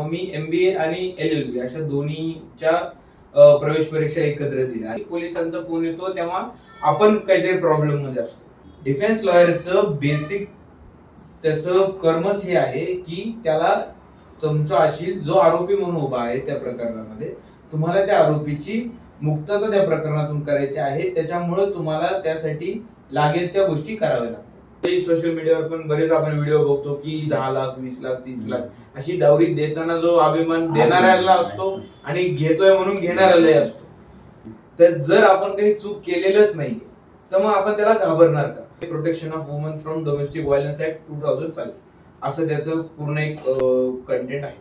मी MBA आणि LLB अशा दोन्हीच्या प्रवेश परीक्षा एकत्र दिल्या आणि पोलिसांचा फोन येतो तेव्हा आपण काहीतरी प्रॉब्लेम मध्ये असतो. डिफेन्स लॉयरचं बेसिक त्याचं कर्मच हे आहे की त्याला तुमचा अशील जो आरोपी म्हणून उभा आहे त्या प्रकरणामध्ये तुम्हाला त्या आरोपीची मुक्तता त्या प्रकरणातून करायची आहे. त्याच्यामुळे तुम्हाला त्यासाठी लागेल त्या गोष्टी कराव्या लागतात. सोशल मीडियावर पण बरेच आपण व्हिडिओ बघतो की 10 लाख 20 लाख 30 लाख अशी डावरी देताना जो अभिमान देणाऱ्याला असतो आणि घेतोय म्हणून घेणाऱ्यालाही असतो. तर जर आपण काही चूक केलेलंच नाही तर मग आपण त्याला घाबरणार का? Protection of woman from domestic violence act 2005 असं त्याचं पूर्ण एक कंटेंट आहे.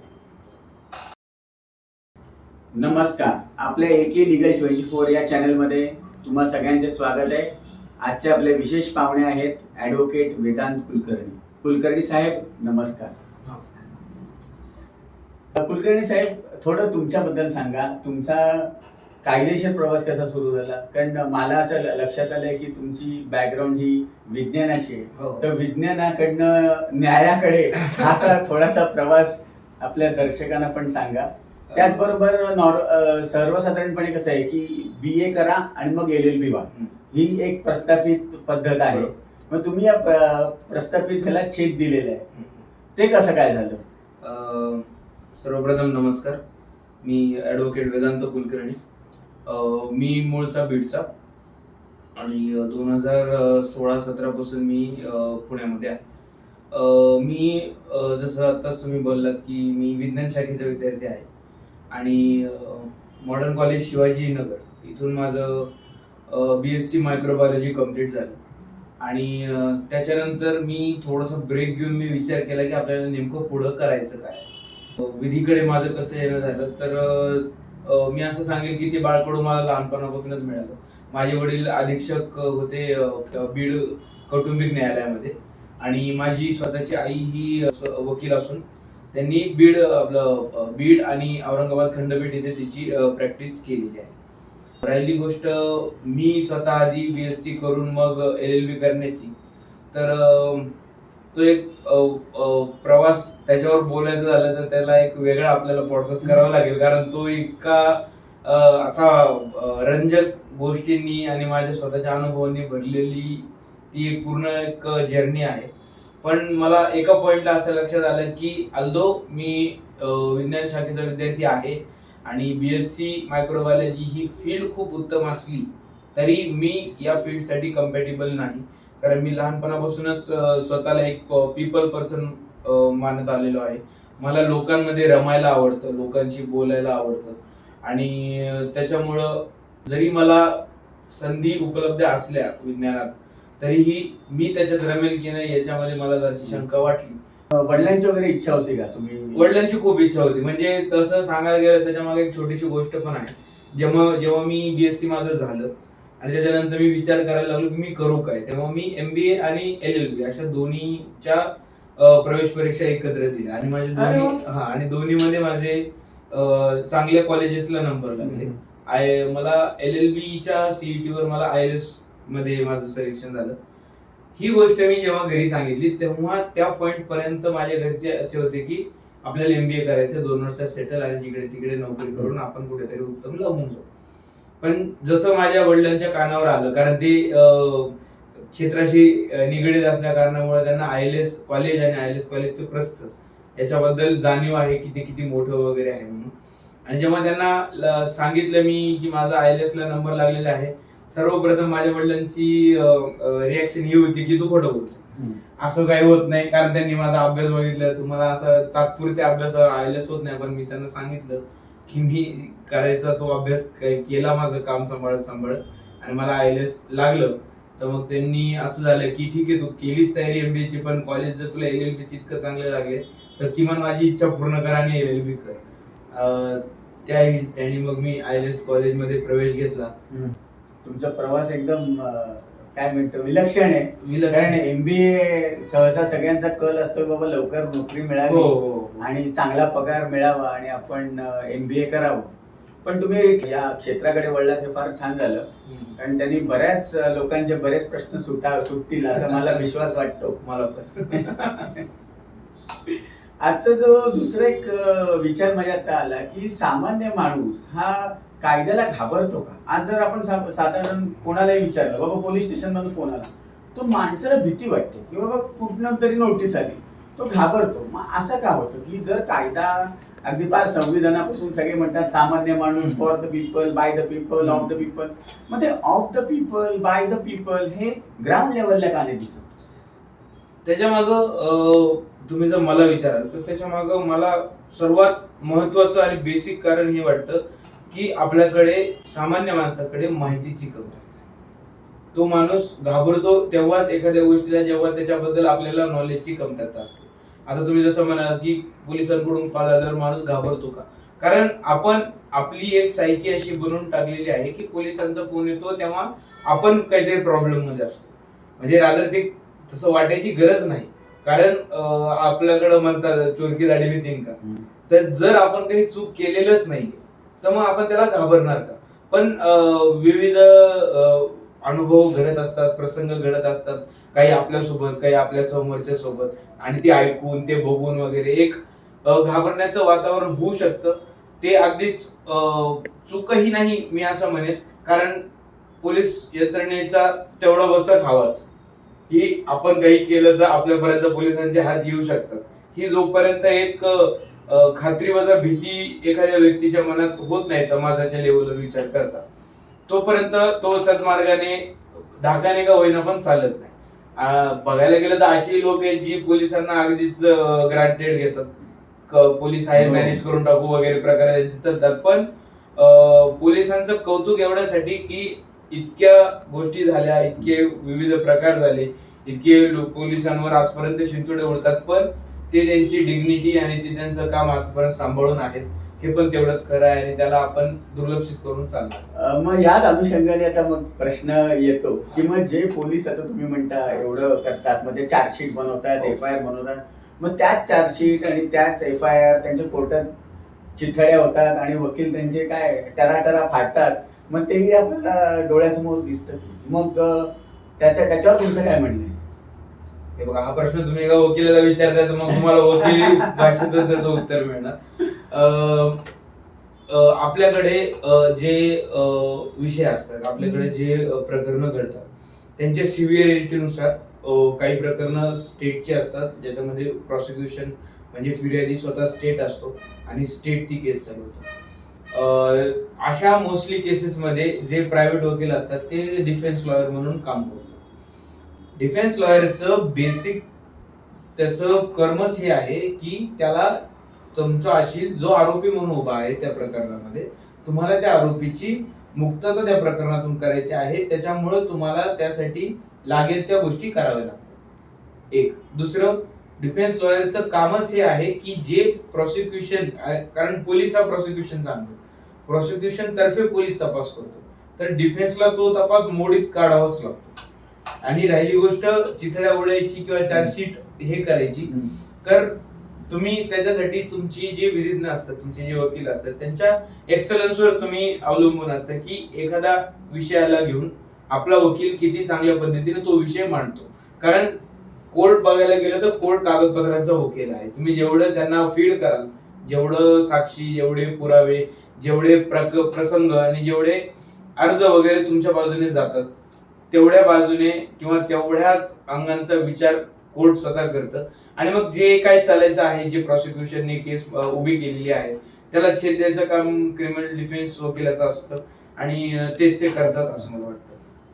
नमस्कार, आपल्या एके लीगल 24 या चॅनलमध्ये तुम्हा सगळ्यांचे स्वागत आहे. आजचे आपले विशेष पाहुणे आहेत ॲडव्होकेट वेदांत कुलकर्णी. कुलकर्णी साहेब नमस्कार. कुलकर्णी साहेब, थोडं तुमच्याबद्दल सांगा. तुमचा कायदेशीर प्रवास कसा सुरू झाला? कारण मला असं लक्षात आलंय की तुमची बॅकग्राऊंड ही विज्ञानाची आहे. तर विज्ञानाकडनं न्यायाकडे आता थोडासा प्रवास आपल्या दर्शकांना पण सांगा. त्याचबरोबर सर्वसाधारणपणे कसं आहे की BA करा आणि मग LLB व्हा, ही एक प्रस्थापित पद्धत आहे. मग तुम्ही या प्रस्थापित ह्याला छेद दिलेला आहे, ते कसं काय झालं? सर्वप्रथम नमस्कार. मी ॲडव्होकेट वेदांत कुलकर्णी. मी मूळचा बीडचा आणि 2016-17 पासून मी पुण्यामध्ये आहे. मी जसं आत्ताच तुम्ही बोललात की मी विज्ञान शाखेचा विद्यार्थी आहे आणि मॉडर्न कॉलेज शिवाजीनगर इथून माझं BSc मायक्रोबायोलॉजी कम्प्लीट झालं आणि त्याच्यानंतर मी थोडासा ब्रेक घेऊन मी विचार केला की आपल्याला नेमकं पुढं करायचं काय. विधीकडे माझं कसं येणं झालं तर मी असं सांगेल की ते बाळकडू मला लहानपणापासूनच मिळालं. माझे वडील अधीक्षक होते बीड कौटुंबिक न्यायालयामध्ये आणि माझी स्वतःची आई ही वकील असून त्यांनी बीड आणि औरंगाबाद खंडपीठ इथे तिची प्रॅक्टिस केलेली आहे. राहिली गोष्ट मी स्वतः आधी BSc करून मग LLB करण्याची, तर तो एक प्रवास त्याच्यावर बोलायचं झालं तर त्याला एक वेगळा आपल्याला पॉडकास्ट करावा लागेल, कारण तो इतका असा रंजक गोष्टींनी आणि माझ्या स्वतःच्या अनुभवांनी भरलेली ती एक पूर्ण एक जर्नी आहे. पण मला एका पॉइंटला असं लक्षात आलं की अल्दो मी विज्ञान शाखेचा विद्यार्थी आहे आणि BSc मायक्रोबायोलॉजी ही फील्ड खूप उत्तम असली तरी मी या फील्डसाठी कम्पॅटेबल नाही, कारण मी लहानपणापासूनच स्वतःला एक पीपल पर्सन मानत आलेलो आहे. मला लोकांमध्ये रमायला आवडतं, लोकांशी बोलायला आवडतं आणि त्याच्यामुळं जरी मला संधी उपलब्ध असल्या विज्ञानात तरीही मी त्याच्यात रमेल की नाही याच्यामध्ये मला जराशी शंका वाटली. वडिलांची वगैरे इच्छा होती का? वडिलांची खूप इच्छा होती. म्हणजे तसं सांगायला गेलं त्याच्या मागे एक छोटीशी गोष्ट पण आहे. जेव्हा मी BSc माझं झालं आणि त्याच्यानंतर मी विचार करायला लागलो की मी करू काय, तेव्हा मी MBA आणि LLB अशा दोन्हीच्या प्रवेश परीक्षा एकत्र दिल्या आणि माझे दोन्हीमध्ये माझे चांगल्या कॉलेजेसला नंबर लागले. मला LLBच्या CET वर मला ILS मध्ये माझं सिलेक्शन झालं. ही गोष्ट मी जेव्हा घरी सांगितली तेव्हा त्या पॉइंट पर्यंत माझ्या घरचे असे होते की आपल्याला MBA करायचं, 2 वर्षात सेटल आणि जिकडे तिकडे नोकरी करून आपण कुठेतरी उत्तम लागून जाऊ. पण जसं माझ्या वडिलांच्या कानावर आलं, कारण ते क्षेत्राशी निगडीत असल्या कारणामुळे त्यांना ILS कॉलेज आणि ILS कॉलेजचं प्रस्थ याच्याबद्दल जाणीव आहे की ते किती मोठं वगैरे आहे म्हणून. आणि जेव्हा त्यांना सांगितलं मी की माझा ILS ला नंबर लागलेला आहे, सर्वप्रथम माझ्या वडिलांची रिॲक्शन ही होती की तू खोटं बोलतो, असं काही होत नाही. कारण त्यांनी माझा अभ्यास बघितला, तुम्हाला असं तात्पुरत्या अभ्यासावर ILS होत नाही. पण मी त्यांना सांगितलं की मी करायचा तो अभ्यास केला, माझं काम सांभाळत आणि मला ILS लागलं. तर मग त्यांनी असं झालं की ठीक आहे, तू केलीच तयारी MBA ची, पण कॉलेज जर तुला LLB इतकं चांगले लागले तर किमान माझी इच्छा पूर्ण कर आणि LLB कर. त्यांनी मग मी ILS कॉलेजमध्ये प्रवेश घेतला. तुमचा प्रवास एकदम काय म्हणतो विलक्षण आहे. कारण MBA सहसा सगळ्यांचा कल असतो बाबा लवकर नोकरी मिळावी आणि चांगला पगार मिळावा आणि आपण MBA करावं. पण तुम्ही या क्षेत्राकडे वळलात हे फार छान झालं, कारण त्यांनी बऱ्याच लोकांचे बरेच प्रश्न सुटतील असं मला विश्वास वाटतो. मला पण आजचा जो दुसरा एक विचार माझ्यात आता आला की सामान्य माणूस हा कायद्याला घाबरतो का? आज जर आपण साधारण कोणालाही विचारलं, बाबा पोलीस स्टेशन मधून फोन आला, तो माणसाला भीती वाटते की बाबा कुठनं तरी नोटीस आली, तो घाबरतो. मग असं का होतं की जर कायदा अगदी फार संविधानापासून सगळे म्हणतात सामान्य माणूस, for the people, by the people, of the people, मग ते of the people, by the people हे ग्राउंड लेवलला का नाही दिसत? त्याच्या मागं तुम्ही जर मला विचाराल तर त्याच्या मागं मला सर्वात महत्वाचं आणि बेसिक कारण हे वाटतं की आपल्याकडे सामान्य माणसाकडे माहितीची कमतरता आहे. तो माणूस घाबरतो तेव्हाच एखाद्या गोष्टीला जेव्हा त्याच्याबद्दल आपल्याला नॉलेजची कमतरता असते. आता तुम्ही जसं म्हणाल की पोलिसांकडून कॉल आल्यावर माणूस घाबरतो का? कारण आपण आपली एक सायकी अशी बनवून टाकलेली आहे की पोलिसांचा फोन येतो तेव्हा आपण काहीतरी प्रॉब्लेम मध्ये असतो. म्हणजे रादर ते तसं वाटायची गरज नाही. कारण आपल्याकडं म्हणतात चोर की दाढी में तिनका. तर जर आपण काही चूक केलेलंच नाही तर मग आपण त्याला घाबरणार का? पण विविध अनुभव घडत असतात, प्रसंग घडत असतात, काही आपल्यासोबत, काही आपल्या समोरच्या सोबत, आणि ते ऐकून ते बघून वगैरे एक घाबरण्याचं वातावरण होऊ शकतं. ते अगदीच चूकही नाही मी असं म्हणेन, कारण पोलीस यंत्रणेचा तेवढा वचक हवाच की आपण काही केलं तर आपल्यापर्यंत पोलिसांचे हात येऊ शकतात. ही जोपर्यंत एक खात्रीवजा भीती एखाद्या व्यक्तीच्या मनात होत नाही समाजाच्या लेवलवर विचार करता, तोपर्यंत तो सद्मार्गाने धाकाने का होईना पण चालत नाही. बघायला गेलं तर अशी लोक आहेत जी पोलिसांना अगदीच ग्रांटेड घेतात. पोलीस आहे, मॅनेज करून टाकू वगैरे प्रकार त्यांचे चालतात. पण पोलिसांचं कौतुक एवढ्यासाठी की इतक्या गोष्टी झाल्या, इतके विविध प्रकार झाले, इतके पोलिसांवर आजपर्यंत शिंतोडे उडतात, पण ते त्यांची डिग्निटी आणि ते त्यांचं काम आजपर्यंत सांभाळून आहेत. हे पण तेवढंच खरं आहे आणि त्याला आपण दुर्लक्षित करून चालणार. मग याच अनुषंगाने आता मग प्रश्न येतो की मग जे पोलीस आता तुम्ही म्हणता एवढं करतात, मग ते चार्जशीट बनवतात, FIR बनवतात, मग त्याच चार्जशीट आणि त्याच FIR त्यांच्या कोर्टात चिथड्या होतात आणि वकील त्यांचे काय टराटरा फाडतात, मग तेही आपल्याला डोळ्यासमोर दिसतं की मग त्याच्यावर तुमचं काय म्हणणं आहे? हे बघा, हा प्रश्न तुम्ही एका वकिलाला विचारताय तर मग तुम्हाला वकिली भाषेतच त्याचं उत्तर मिळणार. आपल्याकडे जे विषय असतात, आपल्याकडे जे प्रकरणं घडतात, त्यांच्या सिव्हिअरिटीनुसार काही प्रकरणं स्टेटची असतात ज्याच्यामध्ये प्रॉसिक्युशन म्हणजे फिर्यादी स्वतः स्टेट असतो आणि स्टेट ती केस चालवतो. अशा मोस्टली केसेसमध्ये जे प्रायव्हेट वकील असतात ते डिफेन्स लॉयर म्हणून काम करतात. डिफेन्स लॉयरचं बेसिक त्याचं कर्मच हे आहे की त्याला तुमचा अशी जो आरोपी म्हणून उभा आहे त्या प्रकरणामध्ये, तुम्हाला त्या आरोपीची मुक्तता त्या प्रकरणातून करायची आहे. त्याच्यामुळे तुम्हाला त्यासाठी लागेल त्या गोष्टी कराव्या लागतात. एक दुसरं, डिफेन्स लॉयरचं कामच हे आहे की जे प्रॉसिक्युशन, कारण पोलीस हा प्रॉसिक्युशन सांगतो, प्रॉसिक्युशन तर्फे पोलीस तपास करतो, तर डिफेन्सला तो तपास मोडीत काढावाच लागतो. आणि राहिली गोष्ट चिथड्या उडायची किंवा चार्जशीट हे करायची, तर तुम्ही त्याच्यासाठी तुमची जे विधिज्ञ असतात, तुमचे जे वकील असतात, त्यांच्या एक्सलन्सवर तुम्ही अवलंबून असतं की एखादा विषयाला घेऊन आपला वकील किती चांगल्या पद्धतीने तो विषय मांडतो. कारण कोर्ट बघायला गेलं तर कोर्ट कागदपत्रांचा वकील आहे. तुम्ही जेवढं त्यांना फीड कराल, जेवढं साक्षी, जेवढे पुरावे, जेवढे प्रसंग आणि जेवढे अर्ज वगैरे तुमच्या बाजूने जातात, तेवढ्या बाजूने किंवा तेवढ्याच अंगांचा विचार कोर्ट स्वतः करतं. आणि मग जे काय चालायचं आहे, जे प्रॉसिक्युशनने केस उभी केलेली आहे, त्याला छेद द्यायचं काम क्रिमिनल डिफेन्स वकिलाचं असतं आणि तेच ते करतात असं मला वाटतं.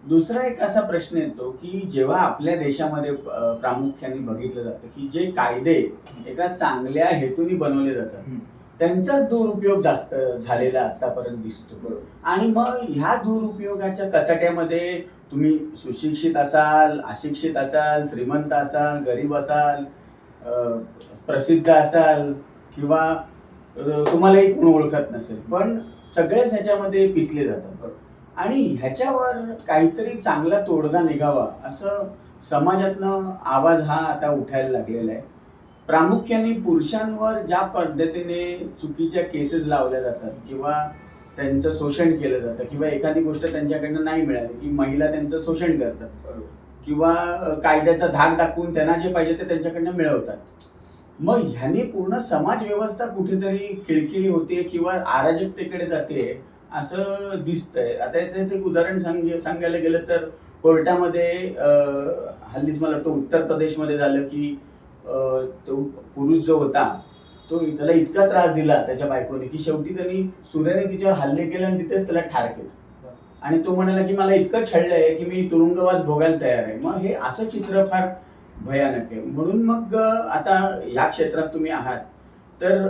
दुसरा एक असा प्रश्न येतो की जेव्हा आपल्या देशामध्ये प्रामुख्याने बघितलं जातं की जे कायदे एका चांगल्या हेतूने बनवले जातात त्यांचाच दुरुपयोग जास्त झालेला आतापर्यंत दिसतो. बरोबर. आणि मग ह्या दुरुपयोगाच्या कचाट्यामध्ये तुम्ही सुशिक्षित असाल, अशिक्षित असाल, श्रीमंत असाल, गरीब असाल, प्रसिद्ध असाल किंवा तुम्हालाही कोण ओळखत नसेल, पण सगळेच ह्याच्यामध्ये पिसले जातात. आणि ह्याच्यावर काहीतरी चांगला तोडगा निघावा असं समाजातनं आवाज हा आता उठायला लागलेला आहे. प्रामुख्याने पुरुषांवर ज्या पद्धतीने चुकीच्या केसेस लावल्या जातात किंवा त्यांचं शोषण केलं जातं किंवा एखादी गोष्ट त्यांच्याकडनं नाही मिळाली की महिला त्यांचं शोषण करतात किंवा कायद्याचा धाक दाखवून त्यांना जे पाहिजे ते त्यांच्याकडनं मिळवतात. मग ह्याने पूर्ण समाज व्यवस्था कुठेतरी खिळखिळी होते किंवा अराजकतेकडे जाते असं दिसतंय. आता याचं एक उदाहरण सांगायला गेलं तर कोर्टामध्ये हल्लीच मला वाटतं उत्तर प्रदेशमध्ये झालं की तो पुरुष जो होता तो त्याला इतका त्रास दिला त्याच्या बायकोने की शेवटी त्यांनी सूर्याने तिच्यावर हल्ले केले आणि तिथेच त्याला ठार केलं. आणि तो म्हणाला की मला इतकं छळलंय की मी तुरुंगवास भोगायला तयार आहे. मग हे असं चित्र फार भयानक आहे. म्हणून मग आता या क्षेत्रात तुम्ही आहात तर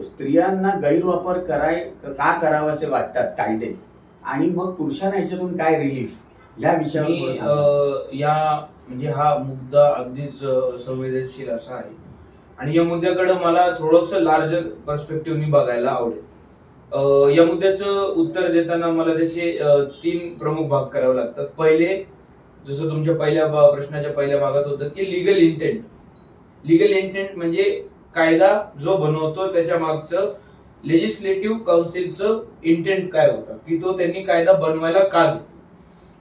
स्त्रियांना गैरवापर का करावा असे वाटतात कायदे, आणि मग पुरुषांना याच्यातून काय रिलीफ या विषयावर थोडं सांगा. या म्हणजे हा मुद्दा अगदीच संवेदनशील असा आहे आणि या मुद्द्याकडे मला थोडस लार्जर पर्स्पेक्टिव्हनी बघायला आवडेल. या मुद्द्याचं उत्तर देताना मला त्याचे 3 प्रमुख भाग करावे लागतात. पहिले, जसं तुमच्या प्रश्नाच्या पहिल्या भागात होतं की लीगल इंटेंट. लीगल इंटेंट म्हणजे कायदा जो बनवतो त्याच्या मागचं लेजिस्लेटिव्ह काउन्सिलचं इंटेंट काय होतं, की तो त्यांनी कायदा बनवायला का घेतला.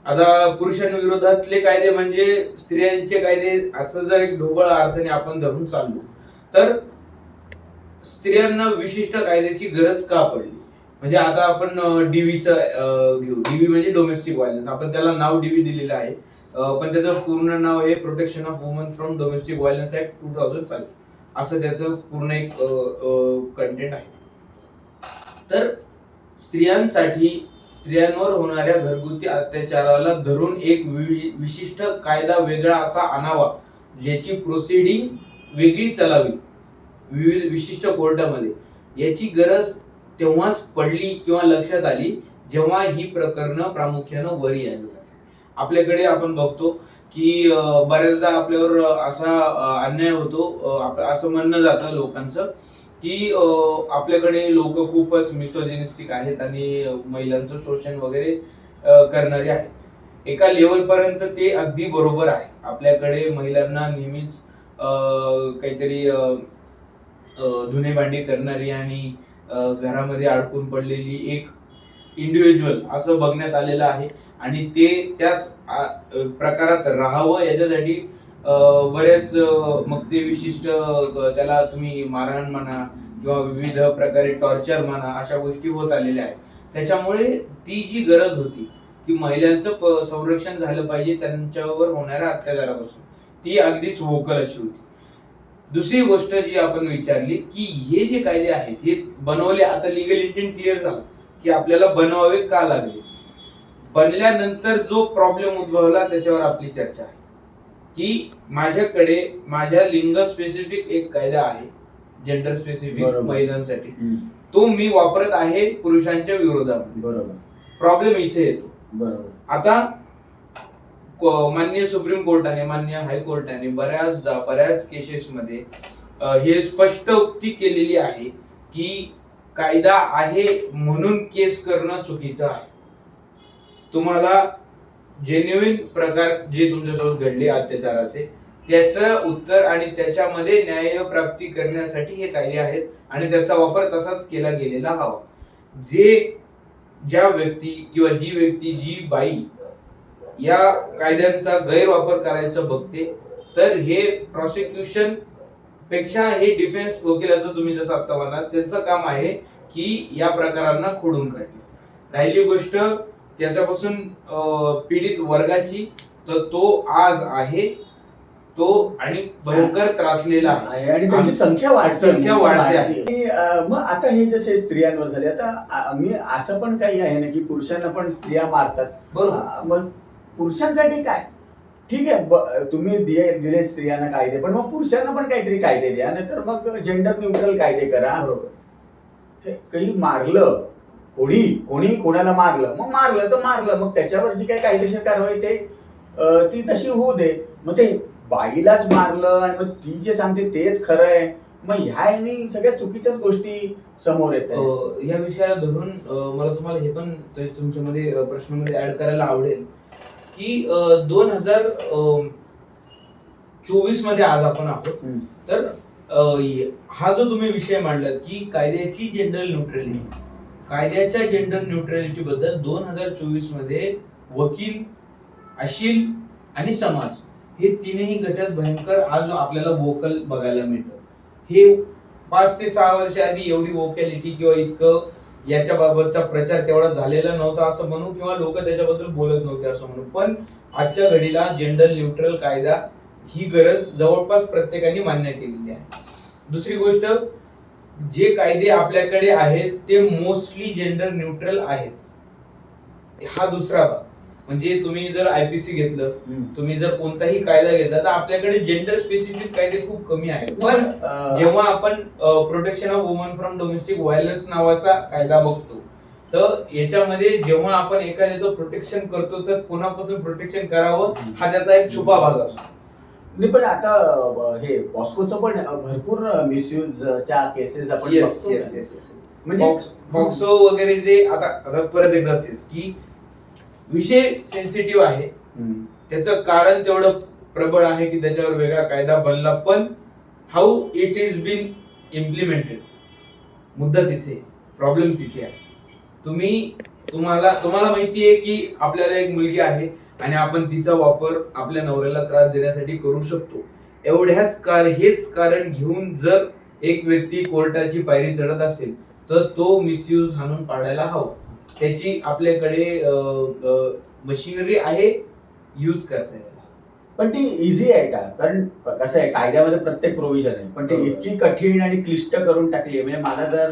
आता पुरुषांविरोधातले कायदे म्हणजे स्त्रियांचे कायदे असं जर एक ढोबळ अर्थाने आपण धरून चाललो तर स्त्रियांना विशिष्ट कायद्याची गरज का पडली. म्हणजे आता आपण डीव्हीचं घेऊ. डीव्ही म्हणजे डोमेस्टिक व्हायलन्स. आपण त्याला नाव डीव्ही दिलेलं आहे, पण त्याचं पूर्ण नाव आहे protection of woman from domestic violence act 2005 असं त्याचं पूर्ण एक कंटेंट आहे. तर स्त्रियांवर होणाऱ्या घरगुती अत्याचाराला धरून एक विशिष्ट कायदा वेगळा असा आणावा, ज्याची प्रोसिडिंग वेगळी चालावी विविध विशिष्ट कोर्टामध्ये, याची गरज तेव्हाच पडली किंवा लक्षात आली जेव्हा ही प्रकरणं प्रामुख्यानं वर यायला लागली. आपल्याकडे आपण बघतो की बऱ्याचदा आपल्यावर असा अन्याय होतो, असं म्हणणं जातं लोकांचं की आपल्याकडे लोक खूपच मिसोजिनिस्टिक आहेत आणि महिलांचं शोषण वगैरे करणारे आहेत. एका लेवल पर्यंत ते अगदी बरोबर आहे. आपल्याकडे महिलांना नेहमीच काहीतरी धुणे भांडी करणारी आणि घरामध्ये अडकून पडलेली एक इंडिव्हिज्युअल असं बघण्यात आलेलं आहे आणि ते त्याच प्रकारात राहावं याच्यासाठी बरेच मग ते विशिष्ट त्याला तुम्ही मारहाण म्हणा किंवा विविध प्रकारे टॉर्चर म्हणा, अशा गोष्टी होत आलेल्या आहेत. त्याच्यामुळे ती जी गरज होती की महिलांचं संरक्षण झालं पाहिजे त्यांच्यावर होणाऱ्या अत्याचारापासून, ती अगदीच वोकल अशी होती. दुसरी गोष्ट जी आपण विचारली की हे जे कायदे आहेत हे बनवले, आता लिगल इंटेंट क्लिअर झाला की आपल्याला बनवावे का लागले. बनल्यानंतर जो प्रॉब्लेम उद्भवला त्याच्यावर आपली चर्चा आहे की माझ्याकडे माझ्या लिंग स्पेसिफिक एक कायदा आहे, जेंडर स्पेसिफिक महिलांसाठी, तो मी वापरत आहे पुरुषांच्या विरोधात. बरोबर. प्रॉब्लेम इथे येतो. बरोबर. आता माननीय सुप्रीम कोर्टाने, माननीय हायकोर्टाने बऱ्याच केसेसमध्ये हे स्पष्टोक्ती केलेली आहे की कायदा आहे म्हणून केस करणं चुकीचं आहे. तुम्हाला जेन्युइन प्रकार जे तुमच्यासोबत घडले अत्याचाराचे त्याचं उत्तर आणि त्याच्यामध्ये न्याय प्राप्ती करण्यासाठी हे कायदे आहेत आणि त्याचा वापर तसाच केला गेलेला हवा. ज्या व्यक्ती किंवा जी बाई या कायद्यांचा गैरवापर करायचं बघते तर हे प्रॉसिक्युशन पेक्षा हे डिफेन्स वकिलाचं, तुम्ही जसं आता म्हणाल, त्यांचं काम आहे की या प्रकारांना खोडून काढणे. राहिली गोष्ट त्याच्यापासून पीडित वर्गाची, तर तो आज आहे तो आणि भयंकर त्रासलेला आहे आणि त्यांची संख्या वाढते आहे. मग आता हे जसे स्त्रियांवर झाले, आता मी असं पण काही आहे ना की पुरुषांना पण स्त्रिया मारतात. बरोबर. मग पुरुषांसाठी काय? ठीक आहे, तुम्ही दिले स्त्रियांना कायदे, पण मग पुरुषांना पण काहीतरी कायदे द्या, नाहीतर मग जेंडर न्यूट्रल कायदे करा. बरोबर. काही मारलं, कोणी कोणाला मारलं, मग मारलं, मग त्याच्यावर जी काही कायदेशीर कारवाई ती तशी होऊ दे. मग ते बाईलाच मारलं आणि मग ती जे सांगते तेच खरं आहे, मग ह्या सगळ्या चुकीच्याच गोष्टी समोर येतात. या विषयाला धरून मला तुम्हाला हे पण तुमच्यामध्ये प्रश्नामध्ये ऍड करायला आवडेल की 2024 मध्ये आज आपण आहोत. तर हा जो तुम्ही विषय मांडलात की कायद्याची जेंडर न्यूट्रॅलिटी, कायद्याच्या जेंडर न्यूट्रॅलिटी बद्दल 2024 मध्ये वकील, अशील आणि समाज हे तीनही घटक भयंकर आज आपल्याला वोकल बघायला मिळतात. हे 5 ते 6 वर्ष आधी एवढी वोकॅलिटी किंवा इतकं याच्या बाबतचा प्रचार तेवढा झालेला नव्हता असं म्हणू, किंवा लोक त्याच्याबद्दल बोलत नव्हते असं म्हणू. पण आजच्या घडीला जेंडर न्यूट्रल कायदा ही गरज जवळपास प्रत्येकाने मान्य केलेली आहे. दुसरी गोष्ट, जे कायदे आपल्याकडे आहेत ते मोस्टली जेंडर न्यूट्रल आहेत. हा दुसरा भाग. म्हणजे तुम्ही जर आयपीसी घेतलं, तुम्ही जर कोणताही कायदा घेतला, तर आपल्याकडे जेंडर स्पेसिफिक कायदे खूप कमी आहेत. पण जेव्हा आपण protection of woman from domestic violence नावाचा कायदा बघतो, तर याच्यामध्ये जेव्हा आपण एखाद्याचं प्रोटेक्शन करतो तर कोणापासून प्रोटेक्शन करावं हा त्याचा एक छुपा भाग असतो. नाही, पण आता हे पॉस्कोचं पण भरपूर मिसयूजच्या केसेस आपण बघतो. म्हणजे पॉक्सो वगैरे जे आता परत एकदा तेच की विषय सेन्सिटिव्ह आहे, त्याचं कारण तेवढं प्रबळ आहे की त्याच्यावर वेगळा कायदा बनला. पण how it is been implemented, मुद्दा तिथे, प्रॉब्लेम तिथे आहे. तुम्हाला माहिती आहे की आपल्याला एक मुलगी आहे आणि आपण तिचा वापर आपल्या नवऱ्याला त्रास देण्यासाठी करू शकतो. हेच कारण घेऊन जर एक व्यक्ती कोर्टाची पायरी चढत असेल तर तो मिसयूज हाणून पाडायला हवा. त्याची आपल्याकडे मशिनरी आहे, यूज करता येईल. पण ती इझी आहे का? कारण कसं आहे, कायद्यामध्ये प्रत्येक प्रोव्हिजन आहे, पण ते इतकी कठीण आणि क्लिष्ट करून टाकली आहे. म्हणजे मला जर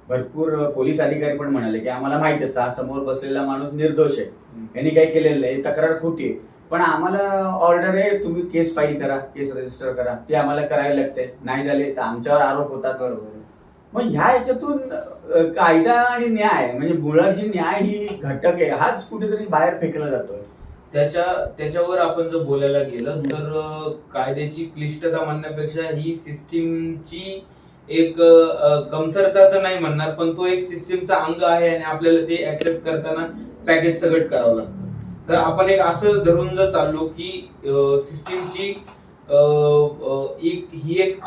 भरपूर पोलीस अधिकारी पण म्हणाले की आम्हाला माहित असतं हा समोर बसलेला माणूस निर्दोष आहे, यांनी काही केलेलं नाही, तक्रार खोटी आहे, पण आम्हाला ऑर्डर आहे तुम्ही केस फाईल करा, केस रजिस्टर करा, ते आम्हाला करायला लागते, नाही झाले तर आमच्यावर आरोप होतात. बरोबर. मग ह्या याच्यातून कायदा आणि न्याय, म्हणजे मुळाची न्याय ही घटक आहे, हाच कुठेतरी बाहेर फेकला जातोय. त्याच्यावर आपण जर बोलायला गेलं तर कायद्याची क्लिष्टता म्हणण्यापेक्षा ही सिस्टीमची एक कमतरता तर नाही म्हणणार, पण तो एक सिस्टीमचा अंग आहे आणि आपल्याला ते ऍक्सेप्ट करताना पॅकेज सगळं करावं लागतं. तर आपण एक असं धरून जर चाललो की सिस्टीमची ही एक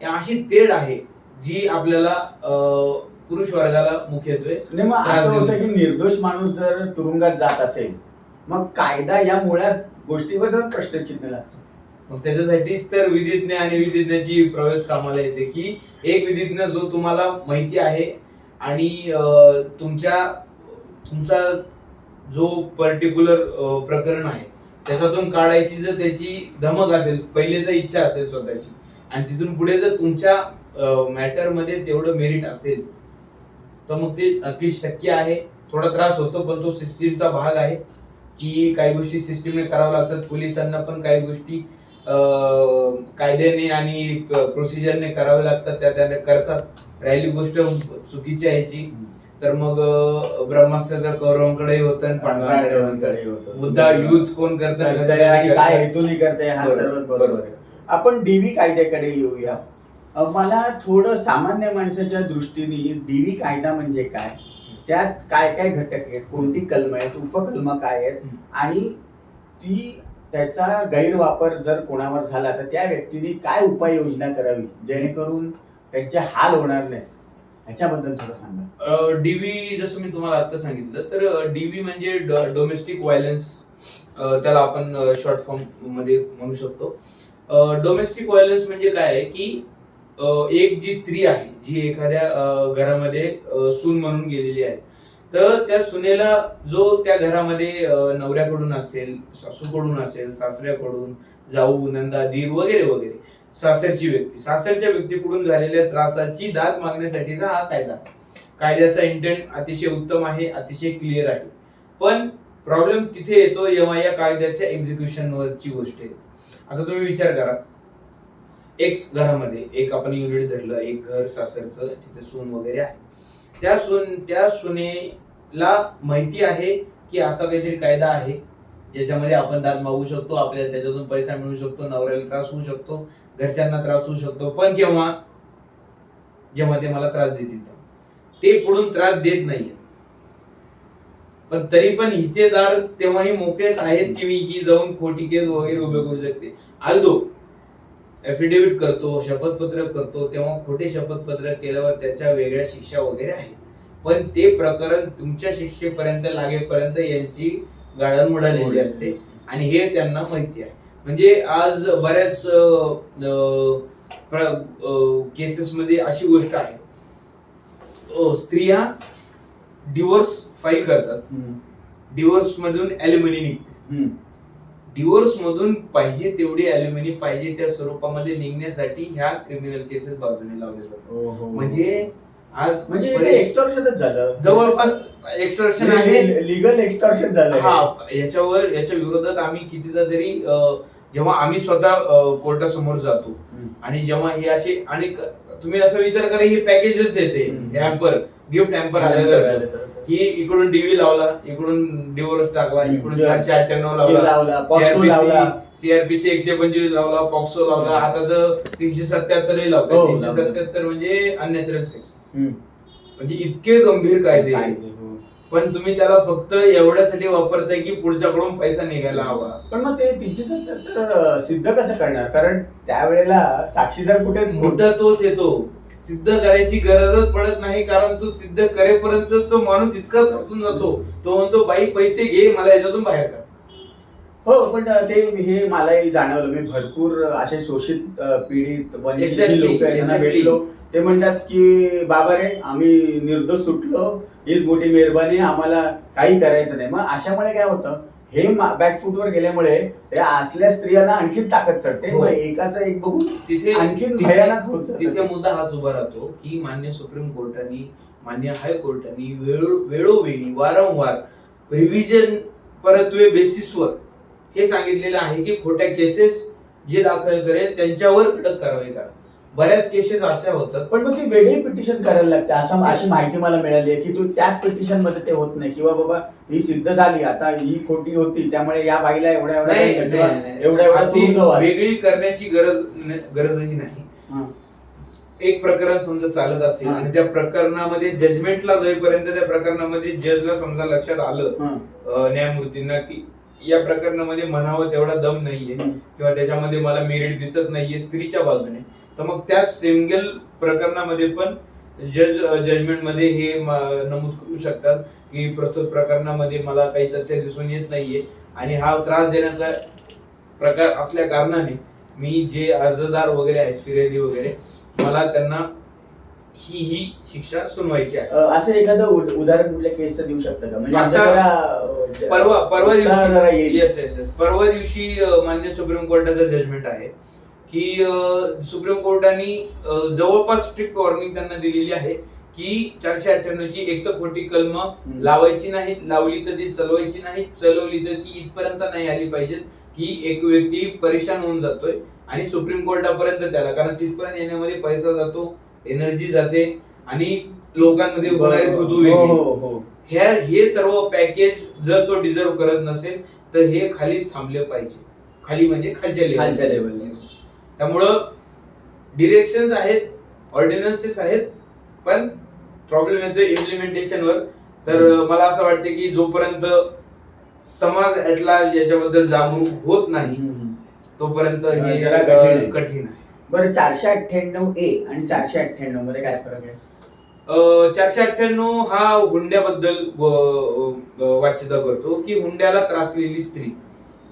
अशी तेढ आहे जी आपल्याला पुरुष वर्गाला मुख्यत्वे नाही, मग असं होतं की निर्दोष माणूस जर तुरुंगात जात असेल, मग कायदा या मुळात गोष्टीवर प्रश्नचिन्ह लागतो. मग त्याच्यासाठीच तर विधिज्ञ आणि विधिज्ञाची प्रवेश कामाला येते की एक विधिज्ञ जो तुम्हाला माहिती आहे आणि तुमचा जो पर्टिक्युलर प्रकरण आहे त्याच्यातून काढायची जर त्याची धमक असेल, पहिले जर इच्छा असेल स्वतःची, आणि तिथून पुढे जर तुमच्या मॅटर मध्ये तेवढं मेरिट असेल तर मग ते नक्कीच शक्य आहे. थोडा त्रास होतो, पण तो सिस्टीमचा भाग आहे की काही गोष्टी सिस्टीमने कराव्या लागतात. पोलिसांना पण काही गोष्टी कायद्याने आणि प्रोसिजरने कराव्या लागतात, त्या त्याने करतात. राहिली गोष्ट चुकीची यायची तर मग ब्रह्मास्त्र तर कौरवांकडे होतं आणि पांडवांकडे होतं. मुद्दा यूज कोण करतं आणि काय हेतूने करते हा सर्वात बरोबर आहे. आपण डीव्ही कायद्याकडे येऊया. मला थोडं सामान्य माणसाच्या दृष्टीने डीव्ही कायदा म्हणजे काय, त्यात काय काय घटक आहेत, कोणती कलम आहेत, उपकलम काय आहेत, आणि त्याचा गैरवापर जर कोणावर झाला तर त्या व्यक्तीने काय उपाययोजना करावी जेणेकरून त्यांचे हाल होणार नाही, ह्याच्याबद्दल थोडं सांगा. डीव्ही जसं मी तुम्हाला आता सांगितलं, तर डीव्ही म्हणजे डोमेस्टिक व्हायलन्स, त्याला आपण शॉर्ट फॉर्म मध्ये म्हणू शकतो. डोमेस्टिक व्हायलन्स म्हणजे काय आहे की एक जी स्त्री आहे जी एखाद्या घरामध्ये सून म्हणून गेलेली आहे, तर त्या सुनेला जो त्या घरामध्ये नवऱ्याकडून असेल, सासूकडून असेल, सासऱ्याकडून, जाऊ, नंदा, दीर वगैरे वगैरे, सासरच्या व्यक्तीकडून झालेल्या त्रासाची दाद मागण्यासाठीचा हा कायदा. कायद्याचा इंटेंट अतिशय उत्तम आहे, अतिशय क्लिअर आहे. पण प्रॉब्लेम तिथे येतो जेव्हा या कायद्याच्या एक्झिक्युशन वरची गोष्ट आहे. आता तुम्ही विचार करा, एक घरामध्ये एक आपण युनिट धरलं, एक घर सासरचं, तिथे सून वगैरे आहे. त्या सुनेला माहिती आहे की असा काहीतरी कायदा आहे ज्याच्यामध्ये आपण दाद मागू शकतो, आपल्याला त्याच्यातून पैसा मिळू शकतो, नवऱ्याला त्रास होऊ शकतो, घरच्यांना त्रास होऊ शकतो. पण जेव्हा ते मला त्रास देतील, ते पुढून त्रास देत नाहीये, पण तरी पण हिचे दार तेव्हाही मोकळेच आहेत की ही जाऊन खोटी केस वगैरे उभे करू शकते. आल्दो एफिडेव्हिट करतो, शपथपत्र करतो, तेव्हा खोटे शपथपत्र केल्यावर त्याच्या वेगळ्या शिक्षा वगैरे आहेत. पण ते प्रकरण तुमच्या शिक्षेपर्यंत लागेपर्यंत यांची गाळण उडालेली असते आणि हे त्यांना माहिती आहे. म्हणजे आज बऱ्याच केसेसमध्ये अशी गोष्ट आहे, स्त्रिया डिवोर्स फाईल करतात, डिवोर्स मधून अॅल्युमिनी निघते, डिवोर्स मधून पाहिजे तेवढी अॅल्युमिनी पाहिजे त्या स्वरूपामध्ये निघण्यासाठी ह्या क्रिमिनल केसेस बाजूने लावले जातात. म्हणजे आज म्हणजे एक्स्टॉर्शनच झालं, जवळपास एक्स्टॉर्शन आहे, लिगल एक्स्टॉर्शन झालं. याच्या विरोधात आम्ही कितीदा तरी जेव्हा आम्ही स्वतः कोर्टासमोर जातो आणि जेव्हा हे असे, आणि तुम्ही असा विचार करा, हे पॅकेजेस येते, हॅम्पर, गिफ्ट हॅम्पर आलेलं की इकडून डीव्ही लावला, इकडून डिवोर्स टाकला, इकडून 498 लावला, सीआरपीसी 125 लावला, पॉक्सो लावला, आता तर 377 लावतात. 377 म्हणजे अननॅचरल सेक्स. म्हणजे इतके गंभीर कायदे, पण तुम्ही त्याला फक्त एवढ्यासाठी वापरताय की पुढच्याकडून पैसा निघायला हवा. पण मग ते 377 सिद्ध कसं करणार? कारण त्यावेळेला साक्षीदार कुठे, मुद्दा तोच येतो, सिद्ध करायची गरजच पडत नाही, कारण तो सिद्ध करेपर्यंतच तो माणूस इतका त्रासून जातो, तो म्हणतो बाई पैसे घे, मला याच्यातून बाहेर काढ. हो, पण ते हे मलाही जाणवलं, मी भरपूर असे शोषित पीडित वंचित लोक यांना भेटलो, ते म्हणतात की बाबा रे, आम्ही निर्दोष सुटलो, हीच मोठी मेहरबानी, आम्हाला काही करायचं नाही. मग अशामुळे काय होतं, हे बॅकफूटवर गेल्यामुळे असल्या स्त्रियांना आणखीन ताकद चढते. मग एकाचा एक बघून तिथे आणखीन भयानक होत जातं. तिथे मुद्दा हाच उभा राहतो की मान्य सुप्रीम कोर्टाने, मान्य हायकोर्टाने वेळोवेळी वारंवार रिव्हिजन परत्वे बेसिसवर हे सांगितलेलं आहे की खोट्या केसेस जे दाखल करेल त्यांच्यावर कडक कारवाई करा. बऱ्याच केसेस अशा होतात, पण मग ती वेगळी पिटिशन करायला लागते, असं अशी माहिती मला मिळाली आहे की तू त्याच पिटिशन मध्ये ते होत नाही, किंवा बाबा ही सिद्ध झाली, आता ही खोटी होती, त्यामुळे या बाईला एवढ्या वेगळी करण्याची गरजही नाही. एक प्रकरण समजा चालत असेल आणि त्या प्रकरणामध्ये जजमेंटला जाईपर्यंत त्या प्रकरणामध्ये जजला समजा लक्षात आलं, न्यायमूर्तींना, की या प्रकरणामध्ये म्हणावं तेवढा दम नाहीये किंवा त्याच्यामध्ये मला मेरिट दिसत नाहीये स्त्रीच्या बाजूने, तर मग त्या सिंगल प्रकरणामध्ये पण जजमेंट मध्ये हे नमूद करू शकतात की प्रस्तुत प्रकरणामध्ये मला काही तथ्य दिसून येत नाहीये आणि हा त्रास देण्याचा प्रकार असल्या कारणाने मी जे अर्जदार वगैरे आहेत, फिर्यादी वगैरे, मला त्यांना ही शिक्षा सुनवायची आहे. असं एखादं उदाहरण कुठल्या केसचं देऊ शकतं का? म्हणजे परवा दिवशी मान्य सुप्रीम कोर्टाचं जजमेंट आहे की सुप्रीम कोर्टाने जवळपास स्ट्रिक्ट वॉर्निंग त्यांना दिलेली आहे की 498 ची एक तर खोटी कलम लावायची नाही, लावली तर ती चालवायची नाही, चालवली तर ती इथपर्यंत नाही आली पाहिजे की एक व्यक्ती परेशान होऊन जातोय आणि सुप्रीम कोर्टापर्यंत त्याला, कारण तिथपर्यंत येण्यामध्ये पैसा जातो, एनर्जी जाते आणि लोकांमध्ये होणारी थुतू वेगळी. हे सर्व पॅकेज जर तो डिझर्व करत नसेल तर हे खालीच थांबले पाहिजे. खाली म्हणजे खालच्या लेवल. त्यामुळं डिरेक्शन्स आहेत, ऑर्डिनन्सेस आहेत, पण प्रॉब्लेम येतो इम्प्लिमेंटेशनवर. तर मला असं वाटतं की जोपर्यंत समाज ऍटला याच्याबद्दल जागरूक होत नाही तोपर्यंत हे कठीण आहे. बरं, 498A आणि 498 मध्ये काय फरक आहे? 498 हा हुंड्याबद्दल वाच्यता करतो की हुंड्याला त्रासलेली स्त्री,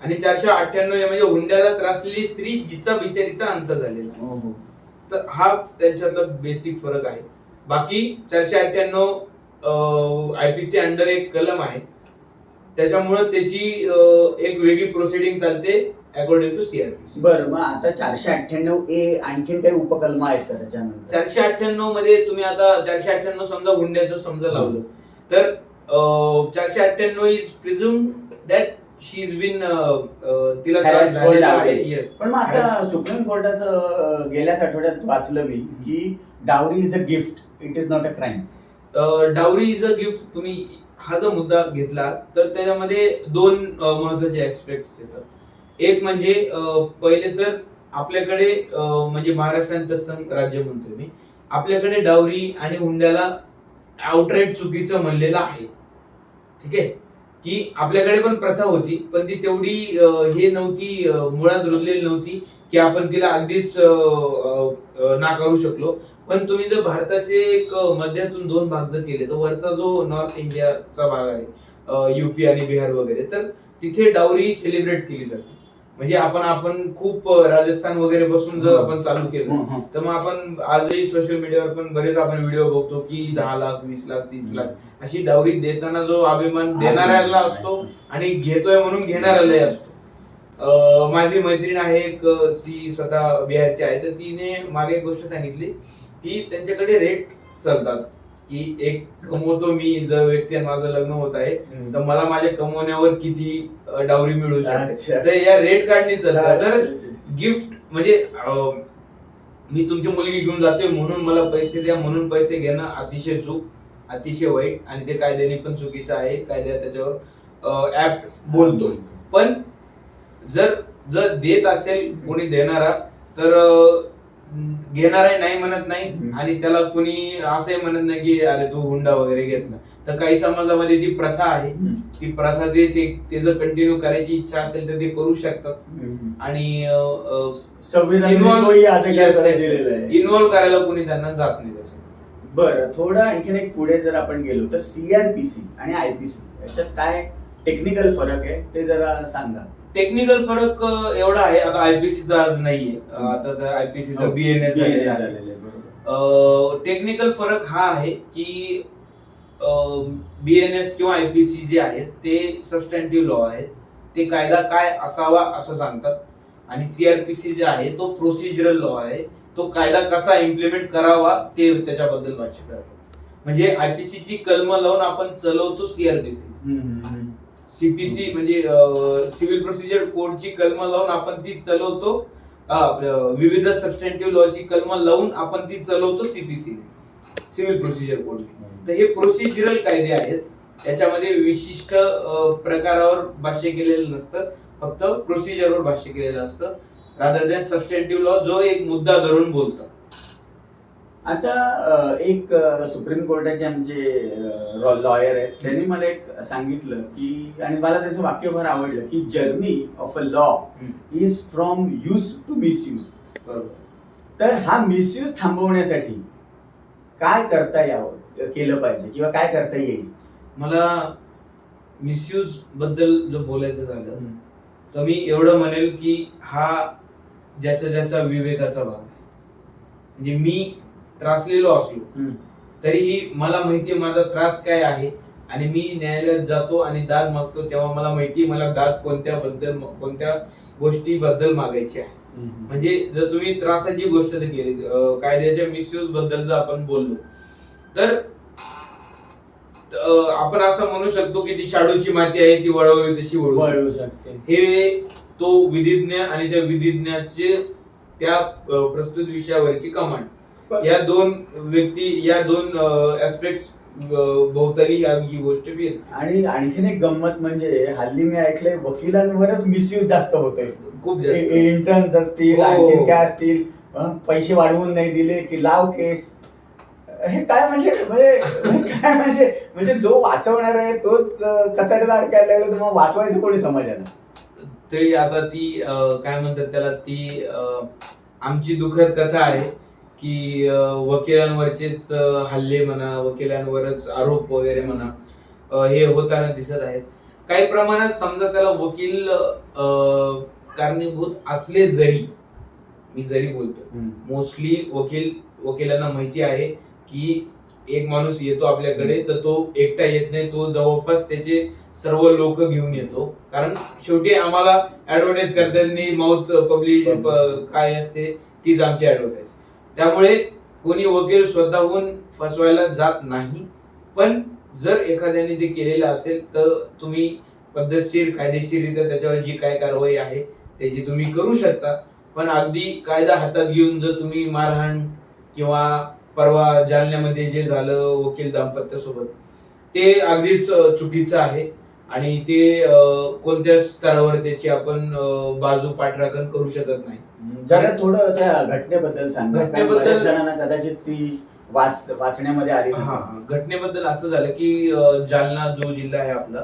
आणि 498 म्हणजे हुंड्याला त्रासलेली स्त्री जिचा बिचारीचा अंत झालेला. तर हा त्यांच्यातला बेसिक फरक आहे. बाकी 498 आयपीसी अंडर एक कलम आहे, त्याच्यामुळे त्याची एक वेगळी प्रोसिडिंग चालते अकॉर्डिंग टू सीआरपीसी. बरं, मग आता 498A आणखीन काही उपकलम आहेत का त्याच्यानंतर? 498 मध्ये तुम्ही आता 498 समजा हुंड्याचं समजा लावलं तर 498 is presume that she is been, तिला त्रास झालेला आहे. येस. पण मग आता सुप्रीम कोर्टाचं गेल्याच आठवड्यात वाचलं मी की dowry is a gift, it is not a crime. Dowry is a gift, तुम्ही हा जो मुद्दा घेतला तर त्याच्यामध्ये दोन महत्वाचे ऍस्पेक्ट येतात. एक म्हणजे पहिले तर आपल्याकडे म्हणजे महाराष्ट्रात तत्सम राज्य म्हणतोय मी, आपल्याकडे डावरी आणि हुंड्याला आउटराईट चुकीचं म्हणलेलं आहे. ठीक आहे, की आपल्याकडे पण प्रथा होती, पण ती तेवढी हे नव्हती, मुळात रुजलेली नव्हती की आपण तिला अगदीच नाकारू शकलो. पण तुम्ही जर भारताचे एक मध्यातून दोन भाग जर केले तर वरचा जो नॉर्थ इंडियाचा भाग आहे, युपी आणि बिहार वगैरे, तर तिथे डावरी सेलिब्रेट केली जाते. म्हणजे आपण खूप राजस्थान वगैरे पासून जर आपण चालू केलं तर मग आपण आजही सोशल मीडियावर पण बरेच आपण व्हिडिओ बघतो की 10 लाख 20 लाख 30 लाख अशी डावरी देताना जो अभिमान देणाऱ्याला असतो आणि घेतोय म्हणून घेणाऱ्यालाही असतो. माझी मैत्रीण आहे एक, ती स्वतः बिहारची आहे, तर तिने मागे एक गोष्ट सांगितली की त्यांच्याकडे रेट चालतात की एक कमवतो मी, जर व्यक्ती माझं लग्न होत आहे तर मला माझ्या कमवण्यावर किती डावरी मिळू शकते, तर या रेट कार्डनी चालतात. तर गिफ्ट म्हणजे मी तुमची मुलगी घेऊन जाते म्हणून मला पैसे द्या म्हणून पैसे घेणं अतिशय चूक, अतिशय वाईट आणि ते कायद्याने पण चुकीचं आहे. कायदा त्याच्यावर ऍक्ट बोलतो. पण जर जर देत असेल कोणी देणारा तर घेणारा नाही म्हणत नाही आणि त्याला कोणी असंही म्हणत नाही की अरे तू हुंडा वगैरे घेतला. तर काही समाजामध्ये ती प्रथा आहे, ती प्रथा ते जर कंटिन्यू करायची इच्छा असेल तर ते करू शकतात आणि इन्व्हॉल्व करायला कोणी त्यांना जात नाही. बरं, थोडं आणखीन एक पुढे जर आपण गेलो तर सीआरपीसी आणि आयपीसी याच्यात काय टेक्निकल फरक आहे ते जरा सांगा. टेक्निकल फरक एवढा आहे, आता आयपीसीचा आज नाहीये, आता आयपीसीचा बीएनएस झालेला आहे. टेक्निकल फरक हा आहे की बीएनएस किंवा आयपीसी जे आहेत ते सबस्टॅन्टिव्ह लॉ आहेत, ते कायदा काय असावा असं सांगतात आणि सीआरपीसी जे आहे तो प्रोसिजरल लॉ आहे, तो कायदा कसा इम्प्लिमेंट करावा ते त्याच्याबद्दल भाष्य करतात. म्हणजे आयपीसी ची कलम लावून आपण चालवतो सीआरपीसी, सीपीसी म्हणजे सिव्हिल प्रोसिजर कोडची कलम लावून आपण ती चालवतो, विविध सबस्टॅन्टिव्ह लॉची कलम लावून आपण ती चालवतो सीपीसी, सिव्हिल प्रोसिजर कोड. तर हे प्रोसिजरल कायदे आहेत, त्याच्यामध्ये विशिष्ट प्रकारावर भाष्य केलेलं नसतं, फक्त प्रोसिजरवर भाष्य केलेलं असतं रादर दॅन सबस्टॅन्टिव्ह लॉ जो एक मुद्दा धरून बोलतात. आता एक सुप्रीम कोर्टाचे आमचे लॉयर आहेत, त्यांनी मला एक सांगितलं की, आणि मला त्याचं वाक्य फार आवडलं की journey of a law is from use to misuse. बरोबर. तर हा मिसयूज थांबवण्यासाठी काय करता यावं, केलं पाहिजे किंवा काय करता येईल? मला मिसयूज बद्दल जर बोलायचं झालं तर मी एवढं म्हणेल की हा ज्याचा विवेकाचा भाग आहे. म्हणजे मी त्रासलेलो असलो तरीही मला माहितीये माझा त्रास काय आहे आणि मी न्यायालयात जातो आणि दाद मागतो तेव्हा मला माहिती मला दाद कोणत्या गोष्टीबद्दल मागायची आहे. म्हणजे जर तुम्ही त्रासाची गोष्ट जर केली, कायद्याच्या मिसयूज बद्दल जर आपण बोललो तर आपण असं म्हणू शकतो की ती शाडूची माती आहे ती वळवावी तशी वळवू शकते. हे तो विधिज्ञ आणि त्या विधिज्ञाचे त्या प्रस्तुत विषयावरची कमांड, या दोन व्यक्ती, या दोन ऍस्पेक्ट्स भोवताली ही गोष्ट येते. आणि आणखीन एक गंमत म्हणजे हल्ली मी ऐकलंय वकिलांवरच मिसयूज जास्त होतोय, खूप जास्त. इंटर्न्स असतील, आणखीन काय असतील, पैसे वाढवून नाही दिले की लाव केस. हे काय म्हणजे जो वाचवणार आहे तोच कचाट्यात अडकायला लागला, तर मग वाचवायचं कोणी समाजाला? ते आता ती काय म्हणतात त्याला, ती आमची दुःखद कथा आहे की वकिलांवरचेच हल्ले म्हणा, वकिलांवरच आरोप वगैरे म्हणा, हे होताना दिसत आहेत. काही प्रमाणात समजा त्याला वकील कारणीभूत असले जरी, मी जरी बोलतो, मोस्टली वकिलांना माहिती आहे की एक माणूस येतो आपल्याकडे तर तो एकटा येत नाही, तो जवळपास त्याचे सर्व लोक घेऊन येतो. कारण शेवटी आम्हाला ऍडव्हर्टाईज करताना माउथ पब्लिक काय असते तीच आमची ऍडव्हर्टाईज. त्यामुळे कोणी वकील स्वतःहून फसवायला जात नाही. पण जर एखाद्याने ते केलेलं असेल तर तुम्ही पद्धतशीर कायदेशीररित्या त्याच्यावर जी काय कारवाई आहे त्याची तुम्ही करू शकता. पण अगदी कायदा हातात घेऊन जर तुम्ही मारहाण, किंवा परवा जालन्यामध्ये जे झालं वकील दाम्पत्यासोबत, ते अगदीच चुकीचं आहे आणि ते कोणत्या स्तरावर त्याची आपण बाजू पाठराखण करू शकत नाही. जरा थोडं त्या घटनेबद्दल सांगा. घटनेबद्दल जणांना कदाचित ती वाचण्यामध्ये आली. घटनेबद्दल असं झालं की जालना जो जिल्हा आहे आपला,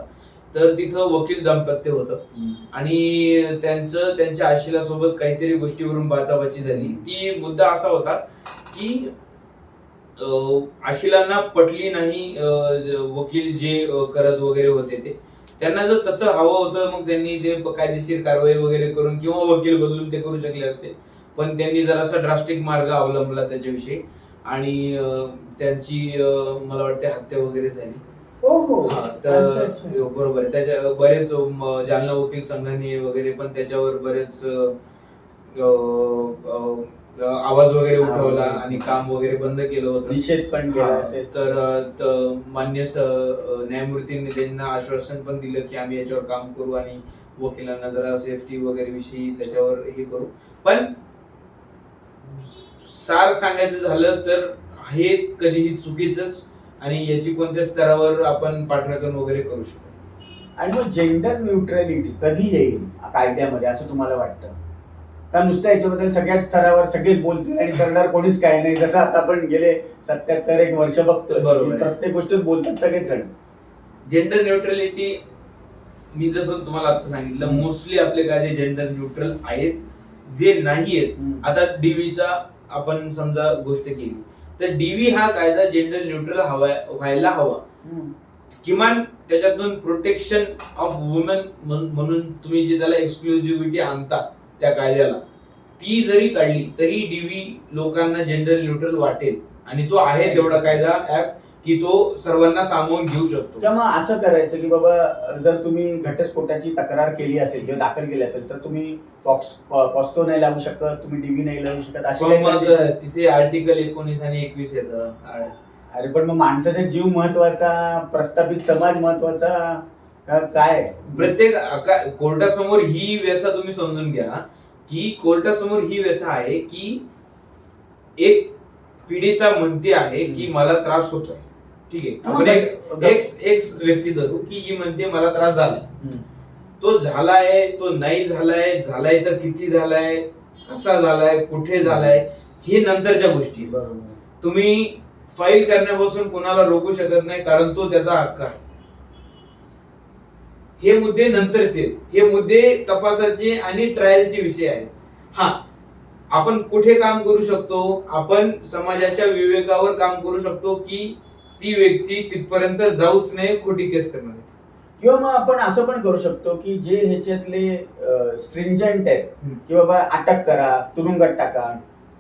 तर तिथं वकील दाम्पत्य होतं आणि त्यांच्या आशिलासोबत काहीतरी गोष्टीवरून बाचाबाची झाली. ती मुद्दा असा होता की आशिलांना पटली नाही वकील जे करत वगैरे होते ते, त्यांना जर तसं हवं होतं मग त्यांनी ते कायदेशीर कारवाई वगैरे करून किंवा वकील बदलून ते करू शकले असते, पण त्यांनी जरासा ड्रास्टिक मार्ग अवलंबला त्याच्याविषयी आणि त्यांची मला वाटते हत्या वगैरे झाली. हो. हा, अच्छा, तर अच्छा. बरोबर आहे. त्याच्या बरेच जालना वकील संघाने वगैरे पण त्याच्यावर बरेच आवाज वगैरे उठवला आणि काम वगैरे बंद केलं होतं. निषेध पण केला हा, असेल. तर मान्य न्यायमूर्तींनी त्यांना आश्वासन पण दिलं की आम्ही याच्यावर काम करू आणि वकिलांना जरा सेफ्टी वगैरे विषयी त्याच्यावर हे करू. पण सार सांगायचं झालं तर हे कधीही चुकीचंच आणि याची कोणत्या स्तरावर आपण पाठराखण वगैरे करू शकतो. आणि मग जेंडर न्यूट्रॅलिटी कधी येईल कायद्यामध्ये असं तुम्हाला वाटतं? का नुसतं याच्याबद्दल सगळ्याच स्तरावर सगळेच बोलतील आणि करणार कोणीच काय नाही, जसं आता आपण गेले 77 एक वर्ष बघतोय बरोबर. की प्रत्येक गोष्टीत बोलतात सगळेच जण. जेंडर न्यूट्रलिटी मी जसं तुम्हाला आता सांगितलं, मोस्टली आपले कायदे जेंडर न्यूट्रल आहेत. जे नाहीयेत, आता डीव्हीचा आपण समजा गोष्ट केली तर डीव्ही हा कायदा जेंडर न्यूट्रल व्हायला हवा. किमान त्याच्यातून प्रोटेक्शन ऑफ वुमन म्हणून तुम्ही जे त्याला एक्सक्लुझिव्हिटी आणता त्या कायद्याला, ती जरी काढली तरी डीव्ही लोकांना जेंडर न्यूट्रल वाटेल आणि तो आहे तेवढा कायदा ऍप की तो सर्वांना सामावून घेऊ शकतो. किंवा मग असं करायचं की बाबा जर तुम्ही घटस्फोटाची तक्रार केली असेल किंवा दाखल केली असेल तर तुम्ही पॉस्को नाही लावू शकत, तुम्ही डीव्ही नाही लावू शकत अशी पण काही मग condition? तिथे आर्टिकल 19 आणि 21 येतं. अरे पण मग माणसाचा जीव महत्वाचा, प्रस्थापित समाज महत्वाचा काय? प्रत्येक कोर्टासमोर ही व्यथा तुम्ही समजून घ्या की कोर्टासमोर ही व्यथा आहे की एक पीडिता म्हणते आहे की मला त्रास होतोय. ठीक आहे, आपण एक व्यक्ती धरू की ही म्हणते मला त्रास झालाय. तो झालाय, तो नाही झालाय, झालाय तर किती झालाय, कसा झालाय, कुठे झालाय, हे नंतरच्या गोष्टी. बरोबर. तुम्ही फाईल करण्यापासून कोणाला रोखू शकत नाही कारण तो त्याचा हक्क आहे. हे मुद्दे नंतरचे, हे मुद्दे तपासाचे आणि ट्रायलचे विषय आहेत. हा, आपण कुठे काम करू शकतो, आपण समाजाच्या विवेकावर काम करू शकतो की ती व्यक्ती तिथपर्यंत जाऊच नये खोटी केस करणार. किंवा मग आपण असं पण करू शकतो की जे ह्याच्यातले स्ट्रिंजंट आहेत की बाबा अटक करा, तुरुंगात टाका,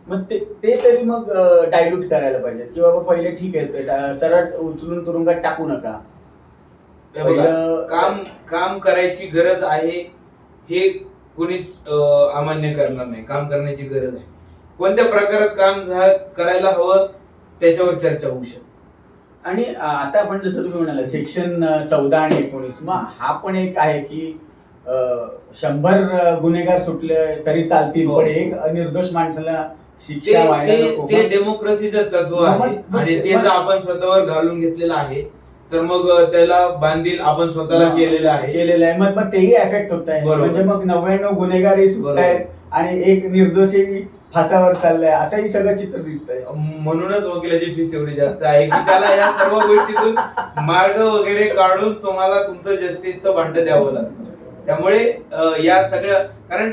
मग ते तरी मग डायल्यूट करायला पाहिजे की बाबा पहिले ठीक आहे सरळ उचलून तुरुंगात टाकू नका. काम करायची गरज आहे हे कोणीच अमान्य करणार नाही. काम करण्याची गरज आहे. कोणत्या प्रकारात काम करायला हवं त्याच्यावर चर्चा होऊ शकते. आणि आता आपण जसं तुम्ही म्हणाला सेक्शन 14 आणि 19, मग हा पण एक आहे की 100 गुन्हेगार सुटले तरी चालतील, पण एक निर्दोष माणसाला शिक्षा व्हायला नको. ते डेमोक्रेसीचं तत्व आहे आणि ते जर आपण स्वतःवर घालून घेतलेलं आहे तर मग त्याला बांधील आपण स्वतःला केलेलं आहे. मग तेही एफेक्ट होत आहे. म्हणजे मग 99 गुन्हेगार सुटत आहेत आणि एक निर्दोषी फासावर चाललाय, असंही सगळं चित्र दिसतंय. म्हणूनच वकिलाची फीस एवढी जास्त आहे की त्याला या सर्व गोष्टीतून मार्ग वगैरे काढून तुम्हाला तुमचं जस्टिसचं भांडं द्यावं लागतं. त्यामुळे या सगळ्या, कारण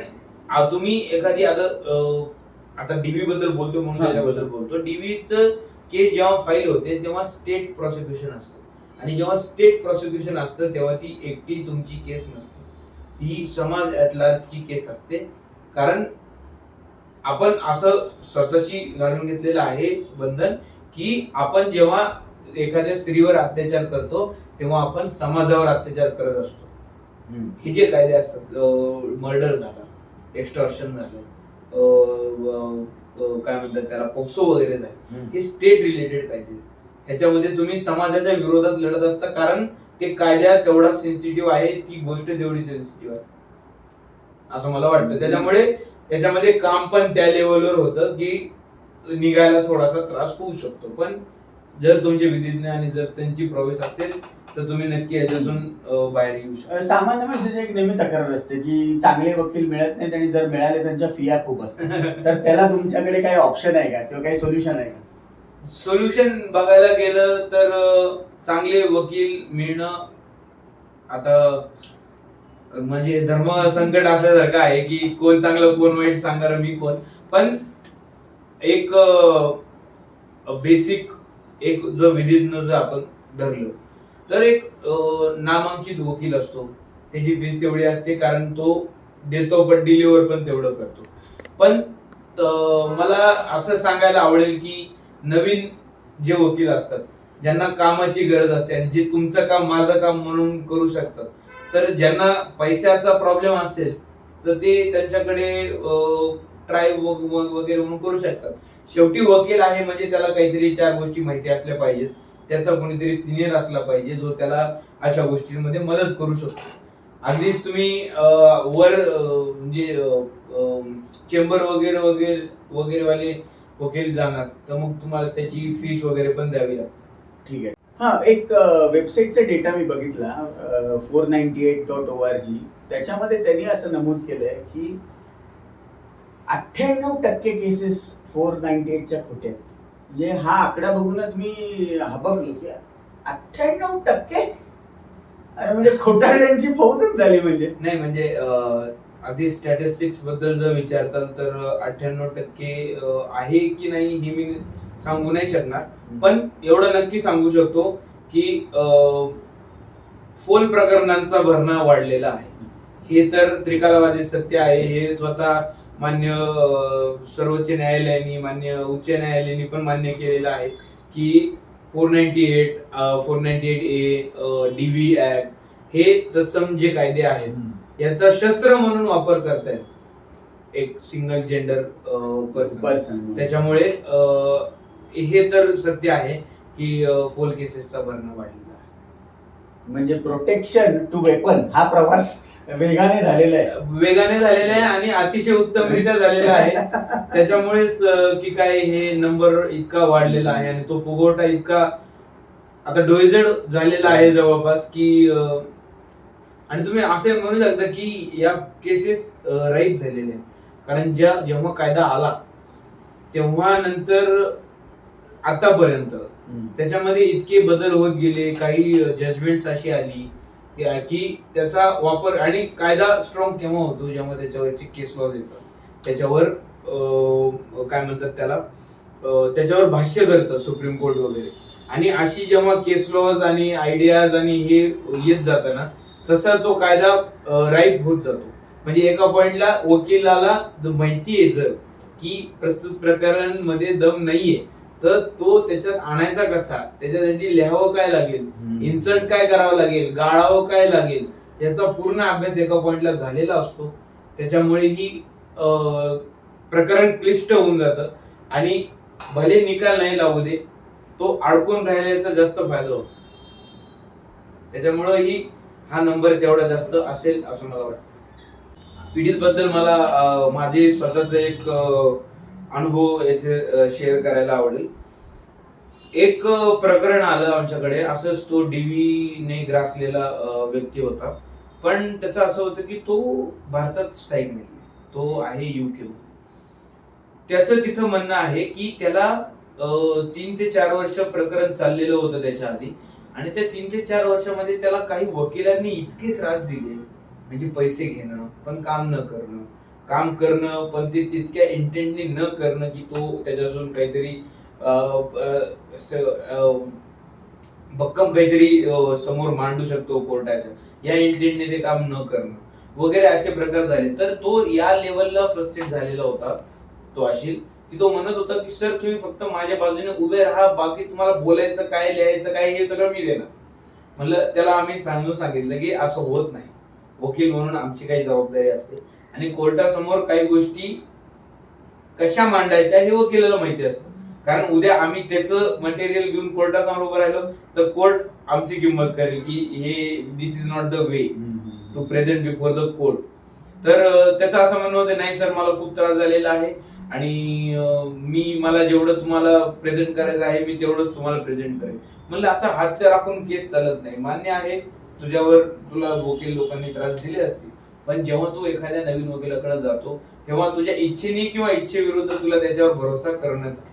तुम्ही एखादी आता डीव्ही बद्दल बोलतो म्हणून त्याच्याबद्दल बोलतो. डीव्हीचं केस जेव्हा फाईल होते तेव्हा स्टेट प्रोसिक्युशन असतो आणि जेव्हा स्टेट प्रोसिक्युशन असतं तेव्हा ती एकटी तुमची केस नसते, ती समाज ॲट लार्जची केस असते. कारण आपण असं स्वतःची घालून घेतलेलं आहे बंधन की आपण जेव्हा एखाद्या स्त्रीवर अत्याचार करतो तेव्हा आपण समाजावर अत्याचार करत असतो. हे जे कायदे असतात, मर्डर झाला, एक्स्टॉर्शन झालं, काय म्हणतात त्याला, पोक्सो वगैरे झाले, हे स्टेट रिलेटेड कायदे. ह्याच्यामध्ये तुम्ही समाजाच्या विरोधात लढत असता कारण ते कायद्या तेवढा सेन्सिटिव्ह आहे, ती गोष्ट तेवढी सेन्सिटिव्ह आहे असं मला वाटतं. त्याच्यामुळे त्याच्यामध्ये काम पण त्या लेवलवर होतं की निघायला थोडासा त्रास होऊ शकतो. पण जर तुमचे विधिज्ञ आणि जर त्यांची प्रवेश असेल तर तुम्ही नक्की याच्यातून बाहेर येऊ शकता. सामान्य माणसाची एक नेहमी तक्रार असते की चांगले वकील मिळत नाहीत आणि जर मिळाले त्यांच्या फिया खूप असतात. तर त्याला तुमच्याकडे काही ऑप्शन आहे का किंवा काही सोल्युशन आहे का? सोल्युशन बघायला गेलं तर चांगले वकील मिळणं आता म्हणजे धर्म संकट असल्यासारखं आहे की कोण चांगलं कोण वाईट सांगणार मी कोण. पण एक बेसिक एक जर विधिज्ञ जर आपण धरलं तर एक नामांकित वकील असतो, त्याची फीस तेवढी असते कारण तो देतो पण डिलिव्हर पण तेवढं करतो. पण मला असं सांगायला आवडेल की नवीन जे वकील असतात, ज्यांना कामाची गरज असते आणि जे तुमचं काम माझं काम म्हणून करू शकतात, तर ज्यांना पैशाचा प्रॉब्लेम असेल तर ते त्यांच्याकडे ट्राय वगैरे म्हणून करू शकतात. शेवटी वकील आहे म्हणजे त्याला काहीतरी चार गोष्टी माहिती असल्या पाहिजेत. त्याचा कोणीतरी सिनियर असला पाहिजे जो त्याला अशा गोष्टींमध्ये मदत करू शकतो. अगदीच तुम्ही वर म्हणजे चेंबर वगैरे वगैरे वगैरे वाले वकील जाणार तर मग तुम्हाला त्याची फीस वगैरे पण द्यावी लागते. ठीक आहे. हा, एक वेबसाईटचा डेटा मी बघितला 498.org. त्याच्यामध्ये त्यांनी असं नमूद केलंय की 98% केसेस 498च्या खोट्या आहेत. म्हणजे हा आकडा बघूनच मी हबकलो की 98%. अरे म्हणजे खोटारड्यांची फौजच झाली म्हणजे. नाही म्हणजे आधी स्टॅटिस्टिक्स बद्दल जर विचारताल तर 98% आहे की नाही हे मी सांगू नाही शकणार, पण एवढं नक्की सांगू शकतो की फोल प्रकरणांचा भरणा वाढलेला आहे. हे तर त्रिकालबाधित सत्य आहे. हे स्वतः मान्य सर्वोच्च न्यायालयाने, मान्य उच्च न्यायालयाने पण मान्य केलेलं आहे की 498, 498A, DV ऍक्ट हे तत्सम जे कायदे आहेत याचा शस्त्र म्हणून वापर करतायत एक सिंगल जेंडर पर्सन. त्याच्यामुळे हे तर सत्य आहे की फोल केसेसचा भरणा वाढलेला आहे. म्हणजे प्रोटेक्शन टू वेपन हा प्रवास वेगाने झालेला आहे आणि अतिशय उत्तमरित्या झालेला आहे. त्याच्यामुळेच की काय हे नंबर इतका वाढलेला आहे आणि तो फुगवटा इतका आता डोईजड झालेला आहे जवळपास की आणि तुम्ही असे म्हणू शकता की या केसेस राईप झालेल्या आहेत. कारण जेव्हा कायदा आला तेव्हा नंतर आतापर्यंत त्याच्यामध्ये इतके बदल होत गेले, काही जजमेंट्स अशी आली की त्याचा वापर आणि कायदा स्ट्रॉंग केव्हा होतो जेव्हा त्याच्यावरची केस लॉज येतात, त्याच्यावर काय म्हणतात त्याला त्याच्यावर भाष्य करतं सुप्रीम कोर्ट वगैरे. आणि अशी जेव्हा केस लॉज आणि आयडियाज आणि हे येत जातं ना तसा तो कायदा राईप होत जातो. म्हणजे एका पॉइंटला वकिलाला माहिती आहे जर की प्रस्तुत प्रकरण मध्ये दम नाहीये तर तो त्याच्यात आणायचा कसा, त्याच्यासाठी लिहावं काय लागेल, इन्सर्ट काय करावं लागेल, गाळावं काय लागेल, याचा पूर्ण अभ्यास एका पॉइंटला झालेला असतो. त्याच्यामुळे ही प्रकरण क्लिष्ट होऊन जातं आणि भले निकाल नाही लावू दे तो अडकून राहिल्याचा जास्त फायदा होतो. त्याच्यामुळे ही हा नंबर तेवढा जास्त असेल असं मला वाटतं. पीडित बद्दल मला माझे स्वतःच एक अनुभव याचे शेअर करायला आवडेल. एक प्रकरण आलं आमच्याकडे. असंच तो DV ने ग्रासलेला व्यक्ती होता, पण त्याचं असं होतं की तो भारतात स्थायिक नाही, तो आहे UK मध्ये. त्याचं तिथं म्हणणं आहे की त्याला 3 ते 4 वर्ष प्रकरण चाललेलं होतं त्याच्या आधी आणि त्या 3 ते 4 वर्षामध्ये त्याला काही वकिलांनी इतके त्रास दिले, म्हणजे पैसे घेणं पण काम न करणं, काम करणं पण ते तितक्या इंटेंटनी न करणं की तो त्याच्यातून काहीतरी भक्कम काहीतरी समोर मांडू शकतो कोर्टाच्या, या इंटेंटने ते काम न करणं वगैरे असे प्रकार झाले. तर तो या लेवलला फ्रस्ट्रेट झालेला होता तो अशील की तो म्हणत होता की सर तुम्ही फक्त माझ्या बाजूने उभे राहा, बाकी तुम्हाला बोलायचं काय लिहायचं काय हे सगळं मी देणार. म्हणलं त्याला आम्ही सांगून सांगितलं की असं होत नाही, वकील म्हणून आमची काही जबाबदारी असते आणि कोर्टासमोर काही गोष्टी कशा मांडायच्या हे वकिलाला माहिती असतं. कारण उद्या आम्ही त्याचं मटेरियल घेऊन कोर्टासमोर उभं राहिलो तर कोर्ट आमची किंमत करेल की हे this is not the way to present before the court. तर त्याचं असं म्हणणं होतं नाही सर मला खूप त्रास झालेला आहे आणि मला जेवढं तुम्हाला प्रेझेंट करायचं आहे मी तेवढंच तुम्हाला प्रेझेंट करेन. म्हणलं असं हातच्या राखून केस चालत नाही. मान्य आहे तुला वकील लोकांनी त्रास दिले असतील, पण जेव्हा तू एखाद्या नवीन वकिलाकडे जातो तेव्हा तुझ्या इच्छेने किंवा इच्छेविरुद्ध तुला त्याच्यावर भरोसा करण्याचा,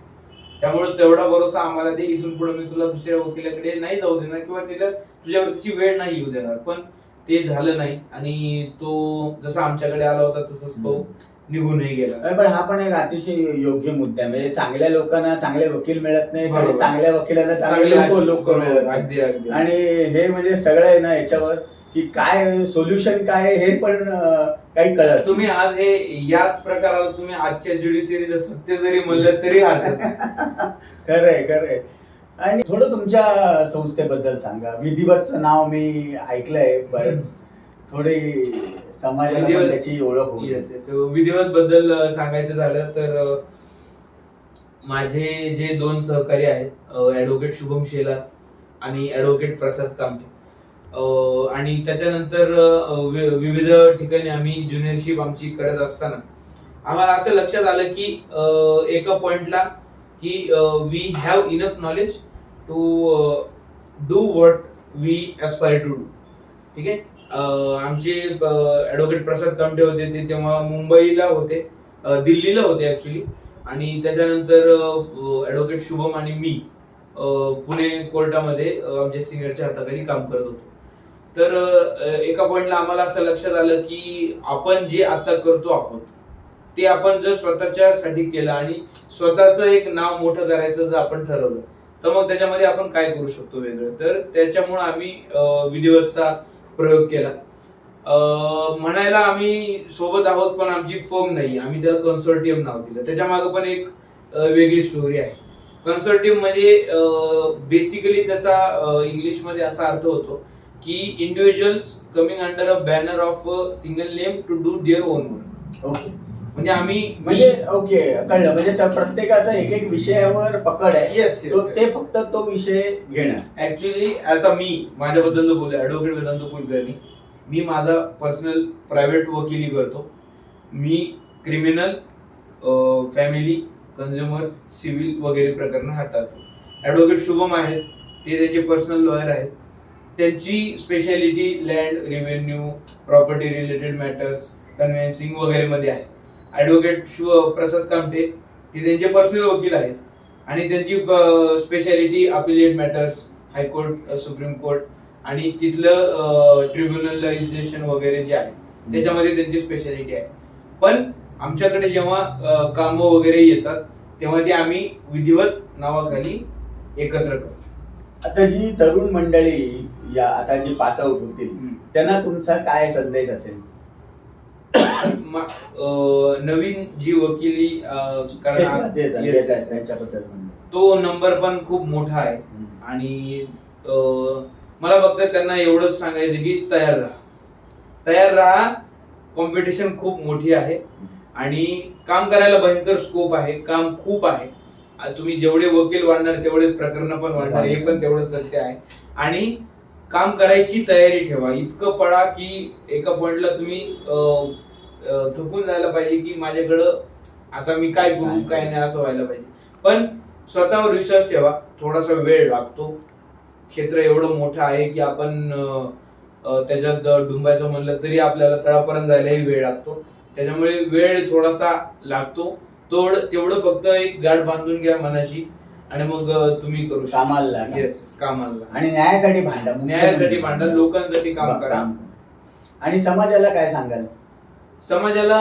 त्यामुळे तेवढा भरोसा आम्हाला दे. इथून पुढे मी तुला दुसऱ्या वकिलाकडे नाही जाऊ देणार किंवा तुझ्यावर तशी वेळ नाही येऊ देणार. पण ते झालं नाही आणि तो जसा आमच्याकडे आला होता तसंच तो निघूनही गेला. पण हा पण एक अतिशय योग्य मुद्दा आहे. म्हणजे चांगल्या लोकांना चांगले वकील मिळत नाही, बरोबर. आणि चांगल्या वकिलांना चांगले लोक मिळत नाही. अगदी अगदी. आणि हे म्हणजे सगळं आहे ना याच्यावर, की काय सोल्युशन काय आहे हे पण काही कळत. तुम्ही आज हे याच प्रकाराला तुम्ही आजच्या ज्युडिशियरीचं सत्य जरी म्हणलं तरी हरकत नाही. खरंय. आणि थोडं तुमच्या संस्थेबद्दल सांगा. विधिवतचं नाव मी ऐकलंय बरेच, थोडी समाजाला पण त्याची ओळख होईल. येस. विधिवत बद्दल सांगायचं झालं तर माझे जे 2 सहकारी आहेत, ऍडव्होकेट शुभम शेलार आणि ऍडव्होकेट प्रसाद कामटे, आणि त्याच्यानंतर विविध ठिकाणी आम्ही ज्युनियरशिप आमची करत असताना आम्हाला असं लक्षात आलं की एका पॉइंटला की we have enough knowledge to do what we aspire to do. ठीक आहे. आमचे ऍडव्होकेट प्रसाद कामटे होते, ते तेव्हा मुंबईला होते, दिल्लीला होते ऍक्च्युली, आणि त्याच्यानंतर ऍडव्होकेट शुभम आणि मी पुणे कोर्टामध्ये आमच्या सिनियरच्या हाताखाली काम करत होतो. तर एका पॉइंटला आम्हाला असं लक्षात आलं की आपण जे आता करतो आहोत ते आपण जर स्वतःच्यासाठी केलं आणि स्वतःचं एक नाव मोठं करायचं जर आपण ठरवलं तर मग त्याच्यामध्ये आपण काय करू शकतो वेगळं. तर त्याच्यामुळे आम्ही विधिवतचा प्रयोग केला. म्हणायला आम्ही सोबत आहोत पण आमची फर्म नाही, आम्ही त्याला कन्सोर्टियम नाव दिलं. त्याच्या मागे पण एक वेगळी स्टोरी आहे. कन्सोर्टियम म्हणजे बेसिकली त्याचा इंग्लिशमध्ये असा अर्थ होतो की individuals coming under a banner of single name to do their own work. Okay. म्हणजे आम्ही ओके, कळलं. म्हणजे प्रत्येकाचा एक विषयावर पकड आहे. येस. ते फक्त तो विषय घेणं. ऍक्च्युली आता मी माझ्याबद्दल बोलू, ऍडव्होकेट वेदांत कुलकर्णी. मी माझा पर्सनल प्रायव्हेट वकिली करतो. मी क्रिमिनल, फॅमिली, कंझ्युमर, सिव्हिल वगैरे प्रकरण हाताळतो. ऍडव्होकेट शुभम आहेत, ते त्याचे पर्सनल लॉयर आहेत. त्यांची speciality land, revenue, property related matters, conveyancing वगैरे मध्ये आहे. ऍडव्होकेट प्रसाद कामटे ते त्यांचे पर्सनल वकील आहेत आणि त्यांची speciality appellate matters, high court, supreme court आणि तिथलं ट्रिब्युनलायझेशन वगैरे जे आहे त्याच्यामध्ये त्यांची स्पेशालिटी आहे. पण आमच्याकडे जेव्हा कामं वगैरे येतात तेव्हा ते आम्ही विधिवत नावाखाली एकत्र करतो. आता जी तरुण मंडळी या आता जी पास आउट होतील त्यांना तुमचा काय संदेश असेल? नवीन जी वकिली त्यांच्याबद्दल तो नंबर पण खूप मोठा आहे आणि मला फक्त त्यांना एवढंच सांगायचं की तयार राहा. कॉम्पिटिशन खूप मोठी आहे आणि काम करायला भयंकर स्कोप आहे, काम खूप आहे. तुम्ही जेवढे वकील वाढणार तेवढे प्रकरण पण वाढणार, हे पण तेवढं सत्य आहे. आणि काम करायची तयारी ठेवा. इतकं पळा की एका पॉइंटला तुम्ही थकून जायला पाहिजे की माझ्याकडं आता मी काय करू काय नाही असं व्हायला पाहिजे. पण स्वतःवर विश्वास ठेवा. थोडासा वेळ लागतो. क्षेत्र एवढं मोठं आहे की आपण त्याच्यात डुंबायचं म्हणलं तरी आपल्याला तळापर्यंत जायलाही वेळ लागतो. त्याच्यामुळे वेळ थोडासा लागतो. तेवढं फक्त एक गाठ बांधून घ्या मनाची आणि मग तुम्ही करू कामाला. येस, कामाला. आणि न्यायासाठी भांडा, लोकांसाठी काम करा. आणि समाजाला काय सांगाल? समाजाला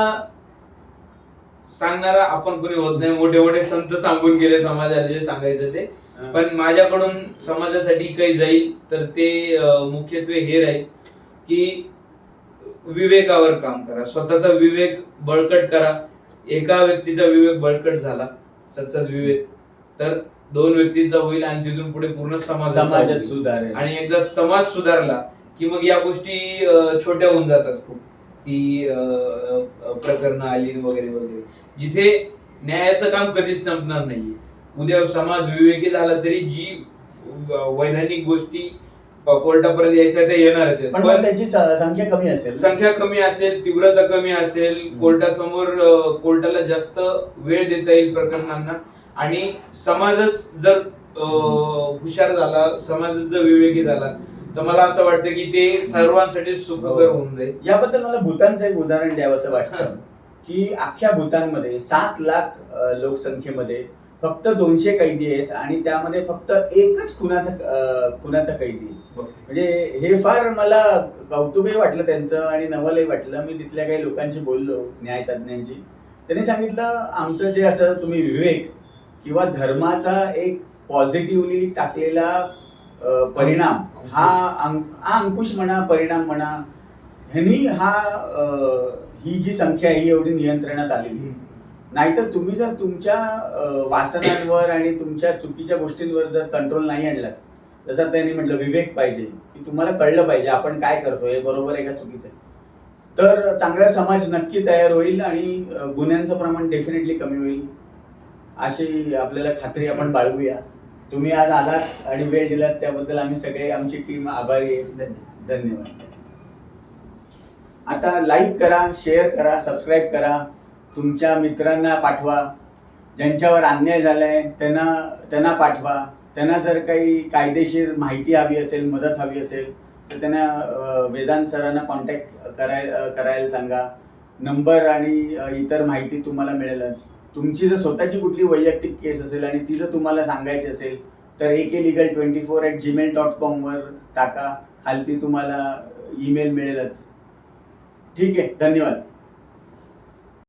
सांगणारा आपण कोणी होत नाही. मोठे मोठे संत सांगून गेले समाजाला जे सांगायचं ते. पण माझ्याकडून समाजासाठी काही जाईल तर ते मुख्यत्वे हे राहील की विवेकावर काम करा. स्वतःचा विवेक बळकट करा. एका व्यक्तीचा विवेक बळकट झाला, सत्सद विवेक, तर 2 व्यक्तींचा होईल आणि तिथून पुढे पूर्ण समाजात सुधारेल. आणि एकदा समाज सुधारला की मग या गोष्टी छोट्या होऊन जातात खूप, की प्रकरण आली वगैरे वगैरे. जिथे न्यायाचं काम कधीच संपणार नाहीये. उद्या समाज विवेकी झाला तरी जी वैधानिक गोष्टी कोर्टापर्यंत यायच्या त्या येणारच आहेत. पण त्याची संख्या कमी असेल, तीव्रता कमी असेल. कोर्टाला जास्त वेळ देता येईल प्रकरणांना. आणि समाजच जर हुशार झाला, समाजच जर विवेकी झाला तर मला असं वाटतं की ते सर्वांसाठी सुखकर होऊन जाईल. याबद्दल मला भूतानचं एक उदाहरण द्यावंसं वाटतं की अख्ख्या भूतानमध्ये 7 लाख लोकसंख्येमध्ये फक्त 200 कैदी आहेत आणि त्यामध्ये फक्त एकच खुनाचा कैदी आहे. म्हणजे हे फार मला कौतुकही वाटलं त्यांचं आणि नवलही वाटलं. मी तिथल्या काही लोकांशी बोललो, न्यायतज्ञांशी. त्यांनी सांगितलं आमचं जे असं तुम्ही विवेक किंवा धर्माचा एक पॉझिटिव्हली टाकलेला परिणाम हा अंकुश म्हणा, परिणाम म्हणा, ह्यांनी ही जी संख्या आहे ही एवढी नियंत्रणात आलेली. नाहीतर तुम्ही जर तुमच्या वासनांवर आणि तुमच्या चुकीच्या गोष्टींवर जर कंट्रोल नाही आणलात, जसं त्यांनी म्हटलं विवेक पाहिजे, की तुम्हाला कळलं पाहिजे आपण काय करतोय, बरोबर आहे का चुकीचं आहे, तर चांगला समाज नक्की तयार होईल आणि गुन्ह्यांचं प्रमाण डेफिनेटली कमी होईल अशी आपल्याला खात्री आपण बाळगूया. तुम्ही आज आलात आणि वेळ दिलात त्याबद्दल आम्ही सगळे आमची टीम आभारी आहे. धन्यवाद. आता लाईक करा, शेअर करा, सबस्क्राईब करा, तुमच्या मित्रांना पाठवा, ज्यांच्यावर अन्याय झालाय त्यांना पाठवा. त्यांना जर काही कायदेशीर माहिती हवी असेल, मदत हवी असेल तर त्यांना वेदांत सरांना कॉन्टॅक्ट करायला सांगा. नंबर आणि इतर माहिती तुम्हाला मिळेलच. तुमची जर स्वतःची कुठली वैयक्तिक केस असेल आणि ती जर तुम्हाला सांगायची असेल तर aklegal24@gmail.com वर टाका. खालती तुम्हाला ईमेल मिळेलच. ठीक आहे, धन्यवाद.